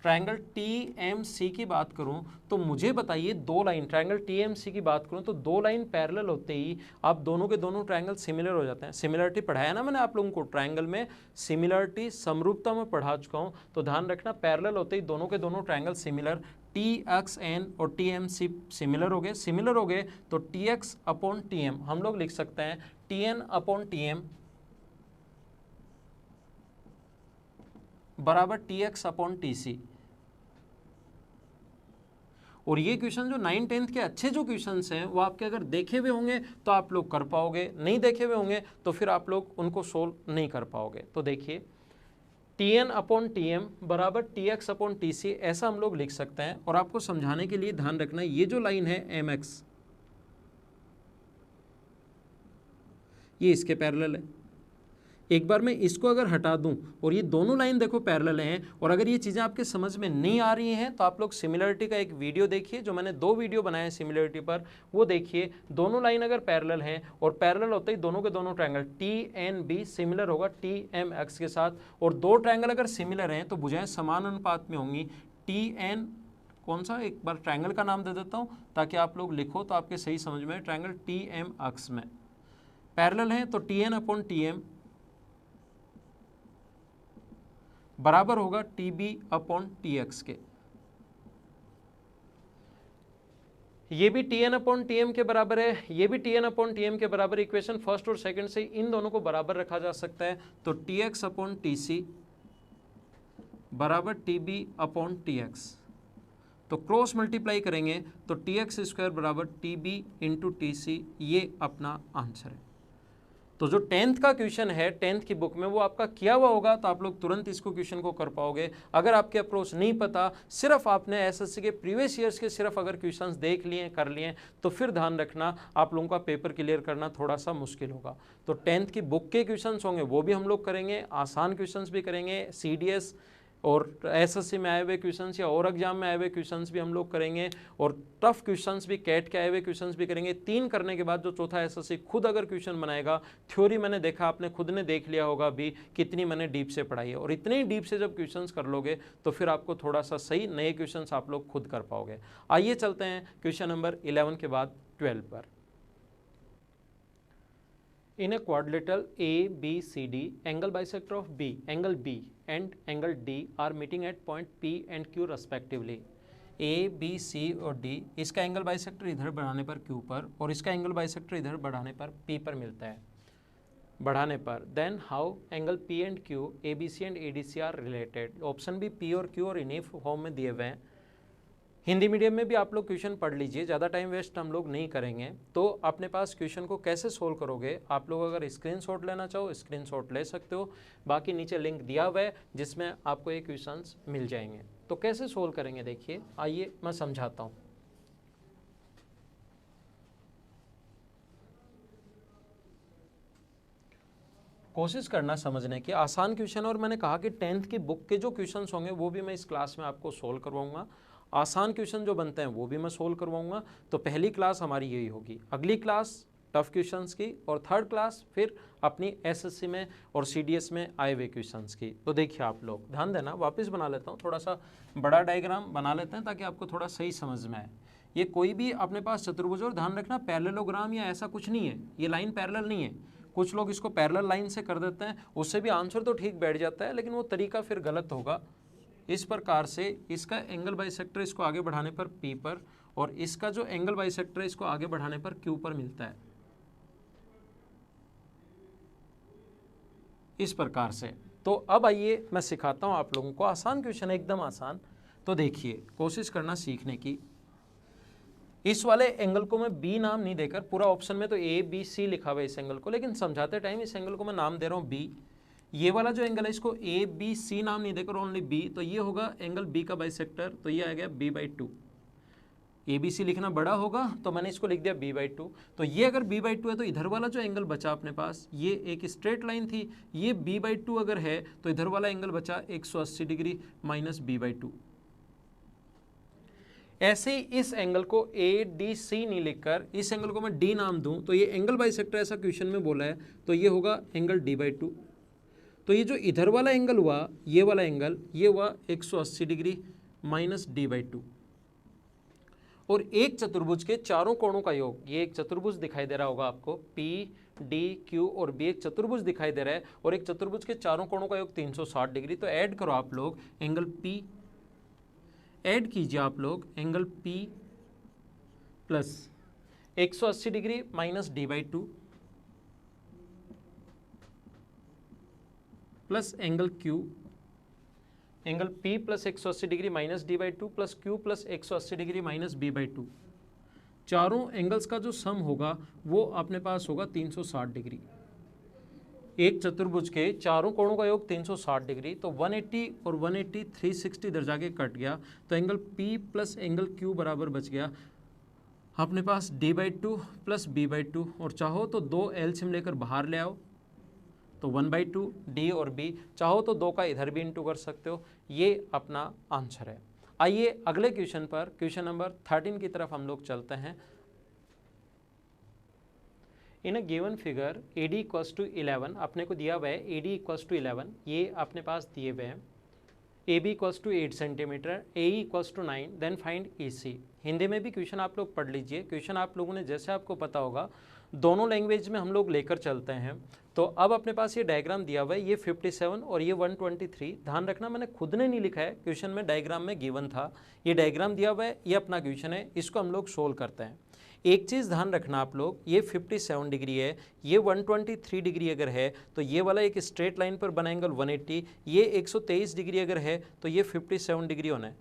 ट्रायंगल TMC की बात करूं, तो मुझे बताइए दो लाइन, ट्रायंगल TMC की बात करूं तो दो लाइन पैरेलल होते ही आप दोनों के दोनों ट्रायंगल सिमिलर हो जाते हैं। सिमिलरिटी पढ़ाया ना मैंने आप लोगों को, ट्रायंगल में सिमिलरिटी, समरूपता में पढ़ा चुका हूं, तो ध्यान रखना पैरेलल होते ही दोनों के दोनों ट्रायंगल सिमिलर, TXN और TMC सिमिलर हो गए। सिमिलर हो गए तो TX अपॉन TM हम लोग लिख सकते हैं TN अपॉन TM बराबर TX अपॉन TC। और ये क्वेश्चन जो 9, 10th के अच्छे जो क्वेश्चंस हैं वो आपके अगर देखे हुए होंगे तो आप लोग कर पाओगे, नहीं देखे हुए होंगे तो फिर आप लोग उनको सोल्व नहीं कर पाओगे। तो देखिए TN अपॉन TM बराबर TX अपॉन TC, ऐसा हम लोग लिख सकते हैं। और आपको समझाने के लिए ध्यान रखना, ये जो लाइन है MX, ये इसके पैरेलल है। एक बार मैं इसको अगर हटा दूं और ये दोनों लाइन देखो पैरेलल हैं, और अगर ये चीज़ें आपके समझ में नहीं आ रही हैं तो आप लोग सिमिलरिटी का एक वीडियो देखिए, जो मैंने 2 वीडियो बनाए हैं सिमिलरिटी पर, वो देखिए। दोनों लाइन अगर पैरेलल हैं और पैरेलल होते ही दोनों के दोनों ट्रायंगल TNB सिमिलर होगा TMX के साथ, और दो ट्रायंगल अगर सिमिलर हैं तो भुजाएं समान अनुपात में होंगी। TN कौन सा, एक बार ट्रायंगल का नाम दे देता हूँ ताकि आप लोग लिखो तो आपके सही समझ में, ट्रायंगल TMX में पैरेलल हैं तो TN अपॉन TM बराबर होगा TB अपॉन TX के। ये भी TN अपॉन TM के बराबर है, ये भी TN अपॉन TM के बराबर। इक्वेशन फर्स्ट और सेकंड से इन दोनों को बराबर रखा जा सकता है, तो TX अपॉन TC बराबर TB अपॉन TX। तो क्रॉस मल्टीप्लाई करेंगे तो TX स्क्वायर बराबर TB इंटू TC, ये अपना आंसर है। तो जो 10th का क्वेश्चन है 10th की बुक में वो आपका किया हुआ होगा, तो आप लोग तुरंत इसको क्वेश्चन को कर पाओगे। अगर आपके अप्रोच नहीं पता, सिर्फ आपने एसएससी के प्रीवियस ईयर्स के सिर्फ अगर क्वेश्चंस देख लिए, कर लिए, तो फिर ध्यान रखना आप लोगों का पेपर क्लियर करना थोड़ा सा मुश्किल होगा। तो 10th की बुक के क्वेश्चंस होंगे वो भी हम लोग करेंगे, आसान क्वेश्चंस भी करेंगे, CDS और एसएससी में आए हुए क्वेश्चंस या और एग्जाम में आए हुए क्वेश्चंस भी हम लोग करेंगे, और टफ क्वेश्चंस भी, कैट के आए हुए क्वेश्चंस भी करेंगे। 3 करने के बाद जो चौथा एसएससी खुद अगर क्वेश्चन बनाएगा, थ्योरी मैंने देखा, आपने खुद ने देख लिया होगा भी कितनी मैंने डीप से पढ़ाई है, और इतने ही डीप से जब क्वेश्चंस कर लोगे तो फिर आपको थोड़ा सा सही नए क्वेश्चंस आप लोग खुद कर पाओगे। आइए चलते हैं क्वेश्चन नंबर 11 के बाद 12 पर। In a quadrilateral ABCD, angle bisector of B, angle B and angle D are meeting at point P and Q respectively. A B C और डी, इसका एंगल बाइसेक्टर इधर बढ़ाने पर क्यू पर और इसका एंगल बाइसेक्टर इधर बढ़ाने पर पी पर मिलता है, बढ़ाने पर। Then how angle P and Q, A B C and A D C are related. Option भी पी और क्यू और इन्हीं फॉर्म में दिए हुए हैं। हिंदी मीडियम में भी आप लोग क्वेश्चन पढ़ लीजिए, ज़्यादा टाइम वेस्ट हम लोग नहीं करेंगे। तो अपने पास क्वेश्चन को कैसे सोल्व करोगे, आप लोग अगर स्क्रीनशॉट लेना चाहो स्क्रीनशॉट ले सकते हो, बाकी नीचे लिंक दिया हुआ है जिसमें आपको ये क्वेश्चंस मिल जाएंगे। तो कैसे सोल्व करेंगे देखिए, आइए मैं समझाता हूँ। कोशिश करना समझने की, आसान क्वेश्चन, और मैंने कहा कि 10th की बुक के जो क्वेश्चंस होंगे वो भी मैं इस क्लास में आपको सोल्व करवाऊंगा। आसान क्वेश्चन जो बनते हैं वो भी मैं सोल्व करवाऊंगा। तो पहली क्लास हमारी यही होगी, अगली क्लास टफ क्वेश्चंस की, और थर्ड क्लास फिर अपनी एसएससी में और सीडीएस में आए हुए क्वेश्चंस की। तो देखिए आप लोग ध्यान देना, वापस बना लेता हूँ, थोड़ा सा बड़ा डायग्राम बना लेते हैं ताकि आपको थोड़ा सही समझ में आए। ये कोई भी अपने पास चतुर्भुज, और ध्यान रखना पैरेललोग्राम या ऐसा कुछ नहीं है, ये लाइन पैरेलल नहीं है। कुछ लोग इसको पैरेलल लाइन से कर देते हैं, उससे भी आंसर तो ठीक बैठ जाता है, लेकिन वो तरीका फिर गलत होगा। इस प्रकार से इसका एंगल बाइसेक्टर इसको आगे बढ़ाने पर P पर, और इसका जो एंगल बाइसेक्टर इसको आगे बढ़ाने पर Q पर मिलता है, इस प्रकार से। तो अब आइए मैं सिखाता हूं आप लोगों को, आसान क्वेश्चन है, एकदम आसान। तो देखिए कोशिश करना सीखने की। इस वाले एंगल को मैं B नाम नहीं देकर, पूरा ऑप्शन में तो A B C लिखा हुआ है इस एंगल को, लेकिन समझाते टाइम इस एंगल को मैं नाम दे रहा हूँ B। ये वाला जो एंगल है इसको A B C नाम नहीं देकर ओनली B, तो ये होगा एंगल B का बाइसेक्टर, तो ये आ गया B/2। ABC लिखना बड़ा होगा तो मैंने इसको लिख दिया B/2। तो ये अगर B/2 है तो इधर वाला जो एंगल बचा अपने पास, ये एक स्ट्रेट लाइन थी, ये B/2 अगर है तो इधर वाला एंगल बचा 180 डिग्री माइनस B/2। ऐसे ही इस एंगल को ADC नहीं लिखकर इस एंगल को मैं D नाम दूं, तो ये एंगल बाइसेक्टर ऐसा क्वेश्चन में बोला है, तो ये होगा एंगल D/2। तो ये जो इधर वाला एंगल हुआ, ये वाला एंगल, ये हुआ 180 डिग्री माइनस D/2। और एक चतुर्भुज के चारों कोणों का योग, ये एक चतुर्भुज दिखाई दे रहा होगा आपको, P D Q और B एक चतुर्भुज दिखाई दे रहा है, और एक चतुर्भुज के चारों कोणों का योग 360 डिग्री। तो ऐड करो आप लोग एंगल P, ऐड कीजिए आप लोग angle P plus 180 degree minus D/2 plus angle Q, angle P plus 180 degree minus D/2 plus Q plus 180 degree minus B/2। चारों एंगल्स का जो सम होगा वो अपने पास होगा 360 डिग्री। एक चतुर्भुज के चारों कोणों का योग 360 डिग्री, तो 180 और 180 360 इधर जाके कट गया, तो angle P plus angle Q बराबर बच गया अपने पास D/2 प्लस B/2, और चाहो तो दो एलसीएम लेकर बाहर ले आओ, तो 1/2 D और B, चाहो तो दो का इधर भी इंटू कर सकते हो। ये अपना आंसर है। आइए अगले क्वेश्चन पर, क्वेश्चन नंबर 13 की तरफ हम लोग चलते हैं। In a given figure AD equals to 11, अपने को दिया हुआ है AD इक्वल्स टू 11, ये अपने पास दिए हुए हैं। AB equals to 8 centimetre, AE equals to 9, then find EC। Hindi में भी क्वेश्चन आप लोग पढ़ लीजिए। क्वेश्चन आप लोगों ने, जैसे आपको पता होगा, दोनों लैंग्वेज में हम लोग लेकर चलते हैं। तो अब अपने पास ये डायग्राम दिया हुआ है, ये 57 और ये 123। ध्यान रखना मैंने खुद ने नहीं लिखा है, क्वेश्चन में डायग्राम में गिवन था, ये डायग्राम दिया हुआ है, ये अपना क्वेश्चन है, इसको हम लोग सोल्व करते हैं। एक चीज़ ध्यान रखना आप लोग, ये 57 डिग्री है, ये 123 डिग्री अगर है तो ये वाला एक स्ट्रेट लाइन पर बना एंगल 180, ये 123 डिग्री अगर है तो ये 57 डिग्री होना है।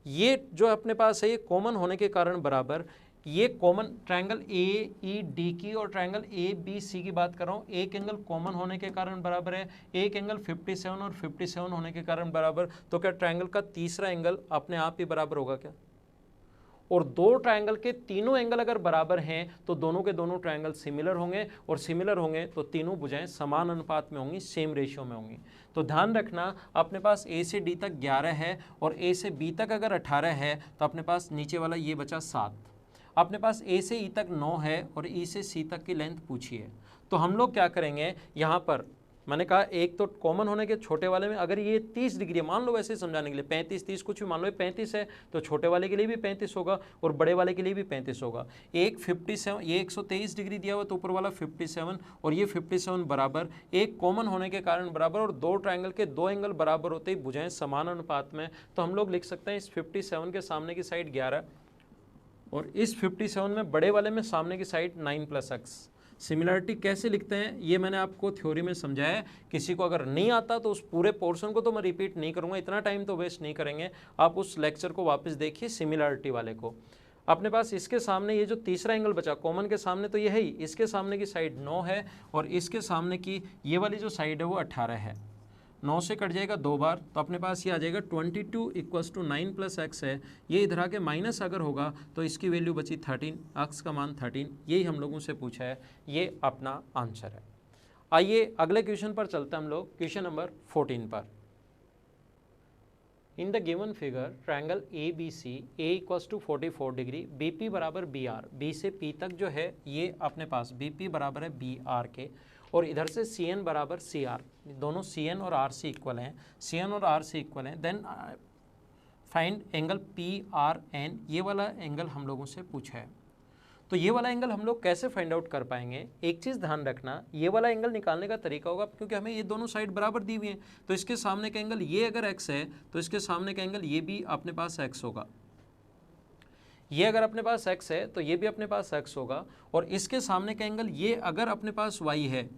ये जो अपने पास है ये कॉमन होने के कारण बराबर, ये कॉमन ट्रायंगल AED की और ट्रायंगल ABC की बात कर रहा हूँ, एक एंगल कॉमन होने के कारण बराबर है, एक एंगल 57 और 57 होने के कारण बराबर। तो क्या ट्रायंगल का तीसरा एंगल अपने आप ही बराबर होगा क्या? और दो ट्रायंगल के तीनों एंगल अगर बराबर हैं तो दोनों के दोनों ट्रायंगल सिमिलर होंगे, और सिमिलर होंगे तो तीनों भुजाएं समान अनुपात में होंगी, सेम रेशियो में होंगी। तो ध्यान रखना अपने पास A से D तक 11 है और A से B तक अगर 18 है तो अपने पास नीचे वाला ये बचा 7। अपने पास A से E तक 9 है और E से C तक की लेंथ पूछी है। तो हम लोग क्या करेंगे, यहाँ पर मैंने कहा एक तो कॉमन होने के छोटे वाले में अगर ये 30 डिग्री मान लो, वैसे समझाने के लिए 35 30 कुछ भी मान लो, 35 है तो छोटे वाले के लिए भी 35 होगा और बड़े वाले के लिए भी 35 होगा। एक 57, ये 123 डिग्री दिया हुआ तो ऊपर वाला 57 और ये 57 बराबर, एक कॉमन होने के कारण बराबर, और दो ट्रायंगल के दो एंगल बराबर होते ही भुजाएं समान अनुपात में, तो हम लोग लिख सकते हैं इस 57 के सामने की साइड 11 और इस 57 में बड़े वाले में सामने की साइड 9 + x। सिमिलरिटी कैसे लिखते हैं ये मैंने आपको थ्योरी में समझाया है, किसी को अगर नहीं आता तो उस पूरे पोर्शन को तो मैं रिपीट नहीं करूंगा, इतना टाइम तो वेस्ट नहीं करेंगे, आप उस लेक्चर को वापस देखिए सिमिलरिटी वाले को। अपने पास इसके सामने ये जो तीसरा एंगल बचा कॉमन के सामने तो ये है ही, इसके सामने की साइड 9 है और इसके सामने की ये वाली जो साइड है वो 18 है। 9 से कट जाएगा 2 बार तो अपने पास ये आ जाएगा 22 = 9 + x है। ये इधर आके माइनस अगर होगा तो इसकी वैल्यू बची 13, x का मान 13, यही हम लोगों से पूछा है, ये अपना आंसर है। आइए अगले क्वेश्चन पर चलते हैं हम लोग, क्वेश्चन नंबर 14 पर। In the given figure triangle ABC A = 44 degree, BP बराबर BR, B से P तक जो है ये अपने पास BP बराबर है BR के, और इधर से CN बराबर CR, दोनों CN और RC इक्वल हैं, CN और RC इक्वल हैं। देन फाइंड एंगल PRN, ये वाला एंगल हम लोगों से पूछा है। तो ये वाला एंगल हम लोग कैसे फाइंड आउट कर पाएंगे, एक चीज़ ध्यान रखना, ये वाला एंगल निकालने का तरीका होगा, क्योंकि हमें ये दोनों साइड बराबर दी हुई हैं, तो इसके सामने का एंगल ये अगर x है तो इसके सामने का एंगल ये भी अपने पास x होगा, ये अगर अपने पास x है तो ये भी अपने पास x होगा, और इसके सामने का एंगल ये अगर अपने पास y है,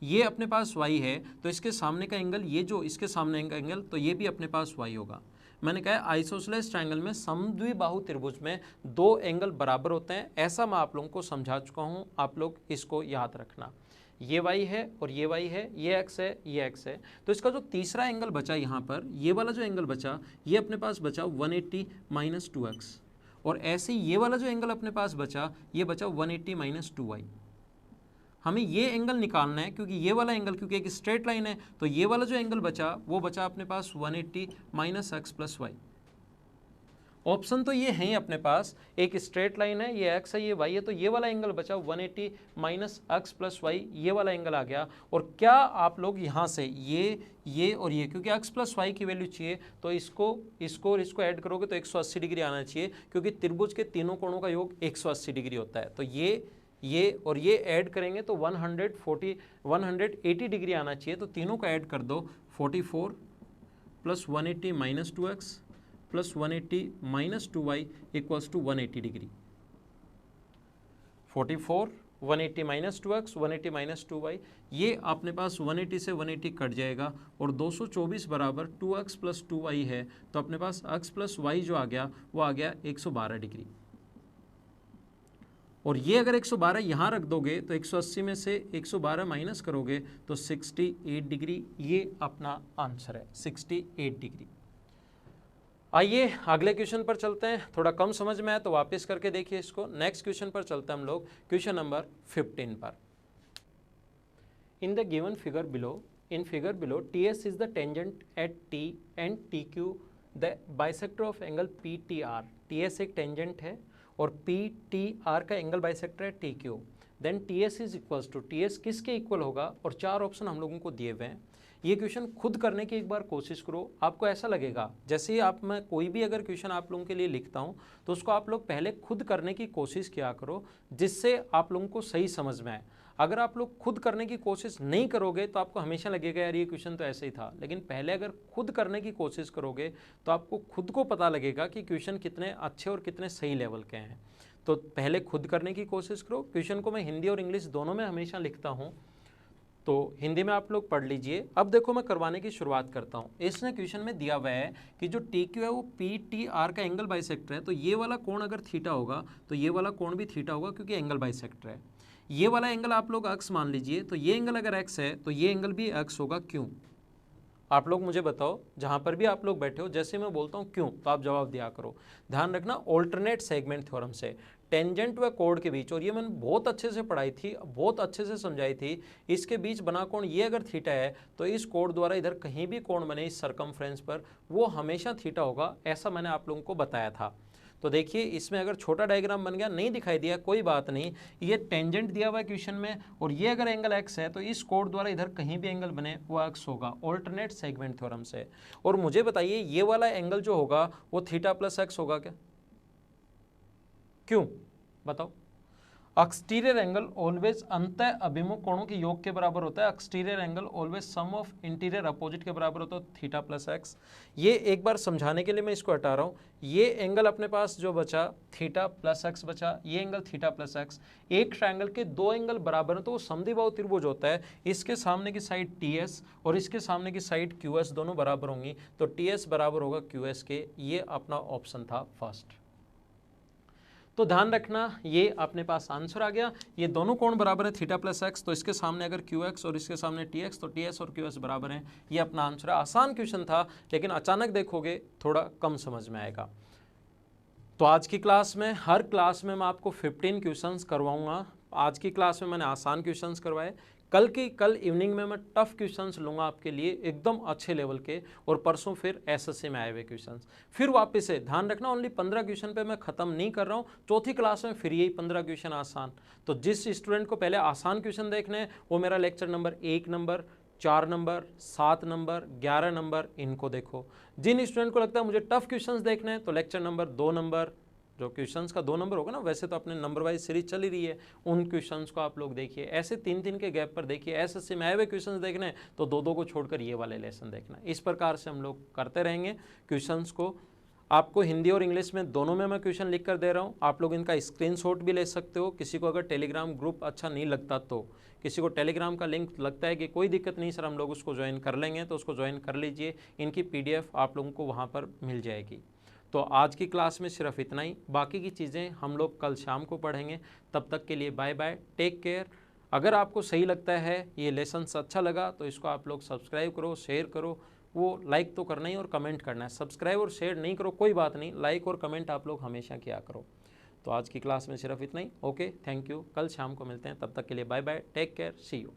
ये अपने पास y है तो इसके सामने का एंगल ये जो इसके सामने का एंगल तो ये भी अपने पास y होगा। मैंने कहा आइसोसेलेस ट्रायंगल में समद्विबाहु त्रिभुज में दो एंगल बराबर होते हैं, ऐसा मैं आप लोगों को समझा चुका हूं, आप लोग इसको याद रखना। ये y है और ये y है, ये x है, ये x है, तो इसका जो तीसरा एंगल बचा यहाँ पर, ये वाला जो एंगल बचा ये अपने पास बचा 180 - 2x, और ऐसे ये वाला जो एंगल अपने पास बचा ये बचा 180 - 2y। हमें ये एंगल निकालना है, क्योंकि ये वाला एंगल क्योंकि एक स्ट्रेट लाइन है, तो ये वाला जो एंगल बचा वो बचा अपने पास 180 - x + y। ऑप्शन तो ये है अपने पास, एक स्ट्रेट लाइन है, ये x है, ये y है, तो ये वाला एंगल बचा 180 - x + y, ये वाला एंगल आ गया। और क्या आप लोग यहाँ से ये और ये, क्योंकि x + y की वैल्यू चाहिए तो इसको और इसको ऐड करोगे तो 180 डिग्री आना चाहिए, क्योंकि त्रिभुज के तीनों कोणों का योग 180 डिग्री होता है, तो ये और ये ऐड करेंगे तो 180 डिग्री आना चाहिए, तो तीनों का ऐड कर दो, 44 + 180 - 2x + 180 - 2y = 180 degree. 44 180 - 2x 180 - 2y, ये अपने पास 180 से 180 कट जाएगा और 224 बराबर 2x + 2y है, तो अपने पास x + y जो आ गया वो आ गया 112 डिग्री। और ये अगर 112 यहाँ रख दोगे तो 180 में से 112 माइनस करोगे तो 68 डिग्री, ये अपना आंसर है 68 डिग्री। आइए अगले क्वेश्चन पर चलते हैं, थोड़ा कम समझ में आया तो वापस करके देखिए इसको। नेक्स्ट क्वेश्चन पर चलते हैं हम लोग, क्वेश्चन नंबर 15 पर। In the given figure below, in figure below TS is the tangent at T and TQ the bisector of angle PTR। TS एक टेंजेंट है और PTR का एंगल बाइसेक्टर है TQ। देन TS is equals to, TS किसके equal होगा, और चार ऑप्शन हम लोगों को दिए हुए हैं। ये क्वेश्चन खुद करने की एक बार कोशिश करो, आपको ऐसा लगेगा जैसे ही मैं कोई भी अगर क्वेश्चन आप लोगों के लिए लिखता हूँ तो उसको आप लोग पहले खुद करने की कोशिश किया करो, जिससे आप लोगों को सही समझ में आए। अगर आप लोग खुद करने की कोशिश नहीं करोगे तो आपको हमेशा लगेगा यार ये क्वेश्चन तो ऐसे ही था, लेकिन पहले अगर खुद करने की कोशिश करोगे तो आपको खुद को पता लगेगा कि क्वेश्चन कितने अच्छे और कितने सही लेवल के हैं। तो पहले खुद करने की कोशिश करो। क्वेश्चन को मैं हिंदी और इंग्लिश दोनों में हमेशा लिखता हूँ, तो हिंदी में आप लोग पढ़ लीजिए। अब देखो मैं करवाने की शुरुआत करता हूँ। इसने क्वेश्चन में दिया हुआ है कि जो TQ है वो PTR का एंगल बाइसेक्टर है, तो ये वाला कोण अगर थीटा होगा तो ये वाला कोण भी थीटा होगा, क्योंकि एंगल बाइसेक्टर है। ये वाला एंगल आप लोग x मान लीजिए, तो ये एंगल अगर x है तो ये एंगल भी x होगा। क्यों? आप लोग मुझे बताओ, जहाँ पर भी आप लोग बैठे हो, जैसे मैं बोलता हूँ क्यों तो आप जवाब दिया करो। ध्यान रखना ऑल्टरनेट सेगमेंट थ्योरम से टेंजेंट व कोण के बीच, और ये मैंने बहुत अच्छे से पढ़ाई थी, बहुत अच्छे से समझाई थी, इसके बीच बना कोण ये अगर थीटा है तो इस कोण द्वारा इधर कहीं भी कोण बने इस सरकमफ्रेंस पर वो हमेशा थीटा होगा, ऐसा मैंने आप लोगों को बताया था। तो देखिए इसमें अगर छोटा डायग्राम बन गया, नहीं दिखाई दिया कोई बात नहीं, ये टेंजेंट दिया हुआ है क्वेश्चन में, और ये अगर एंगल एक्स है तो इस कोड द्वारा इधर कहीं भी एंगल बने वो एक्स होगा ऑल्टरनेट सेगमेंट थ्योरम से। और मुझे बताइए ये वाला एंगल जो होगा वो थीटा प्लस एक्स होगा क्या? क्यों बताओ? एक्सटीरियर एंगल ऑलवेज अंतः अभिमुख कोणों के योग के बराबर होता है। Exterior angle always sum of interior opposite के बराबर होता है, थीटा प्लस एक्स। ये एक बार समझाने के लिए मैं इसको हटा रहा हूँ। ये एंगल अपने पास जो बचा थीटा प्लस एक्स बचा, ये एंगल थीटा प्लस एक्स। एक ट्रायंगल के दो एंगल बराबर हैं तो वो समद्विबाहु त्रिभुज होता है। इसके सामने की साइड टी एस और इसके सामने की साइड क्यू एस दोनों बराबर होंगी, तो टी एस बराबर होगा क्यू एस के। ये अपना ऑप्शन था फर्स्ट। तो ध्यान रखना ये अपने पास आंसर आ गया। ये दोनों कोण बराबर है थीटा प्लस एक्स, तो इसके सामने अगर क्यू एक्स और इसके सामने टी एक्स, तो टी एस और क्यू एस बराबर हैं। ये अपना आंसर है। आसान क्वेश्चन था लेकिन अचानक देखोगे थोड़ा कम समझ में आएगा। तो आज की क्लास में, हर क्लास में मैं आपको 15 क्वेश्चंस करवाऊंगा। आज की क्लास में मैंने आसान क्वेश्चंस करवाए, कल इवनिंग में मैं टफ क्वेश्चंस लूंगा आपके लिए एकदम अच्छे लेवल के, और परसों फिर एसएससी में आए हुए क्वेश्चंस। फिर वापस से ध्यान रखना ओनली 15 क्वेश्चन पे मैं खत्म नहीं कर रहा हूँ, चौथी क्लास में फिर यही 15 क्वेश्चन आसान। तो जिस स्टूडेंट को पहले आसान क्वेश्चन देखने हैं वो मेरा lecture number 1 number 4 number 7 number 11 number इनको देखो। जिन स्टूडेंट को लगता है मुझे टफ क्वेश्चंस देखने हैं तो लेक्चर नंबर 2 नंबर, जो क्वेश्चंस का 2 नंबर होगा ना, वैसे तो अपने नंबर वाइज सीरीज चल ही रही है, उन क्वेश्चंस को आप लोग देखिए। ऐसे 3-3 के गैप पर देखिए। एसएससी में आए हुए क्वेश्चंस देखने हैं तो 2-2 को छोड़कर ये वाले लेसन देखना। इस प्रकार से हम लोग करते रहेंगे क्वेश्चंस को। आपको हिंदी और इंग्लिश में दोनों में मैं क्वेश्चन लिख कर दे रहा हूँ, आप लोग इनका स्क्रीनशॉट भी ले सकते हो। किसी को अगर टेलीग्राम ग्रुप अच्छा नहीं लगता, तो किसी को टेलीग्राम का लिंक लगता है कि कोई दिक्कत नहीं सर हम लोग उसको ज्वाइन कर लेंगे, तो उसको ज्वाइन कर लीजिए। इनकी PDF आप लोगों को वहाँ पर मिल जाएगी। तो आज की क्लास में सिर्फ इतना ही, बाकी की चीज़ें हम लोग कल शाम को पढ़ेंगे। तब तक के लिए बाय बाय, टेक केयर। अगर आपको सही लगता है, ये लेसन अच्छा लगा, तो इसको आप लोग सब्सक्राइब करो, शेयर करो। वो लाइक तो करना ही और कमेंट करना है। सब्सक्राइब और शेयर नहीं करो कोई बात नहीं, लाइक और कमेंट आप लोग हमेशा किया करो। तो आज की क्लास में सिर्फ इतना ही। Okay, thank you. कल शाम को मिलते हैं, तब तक के लिए bye bye, take care, see you.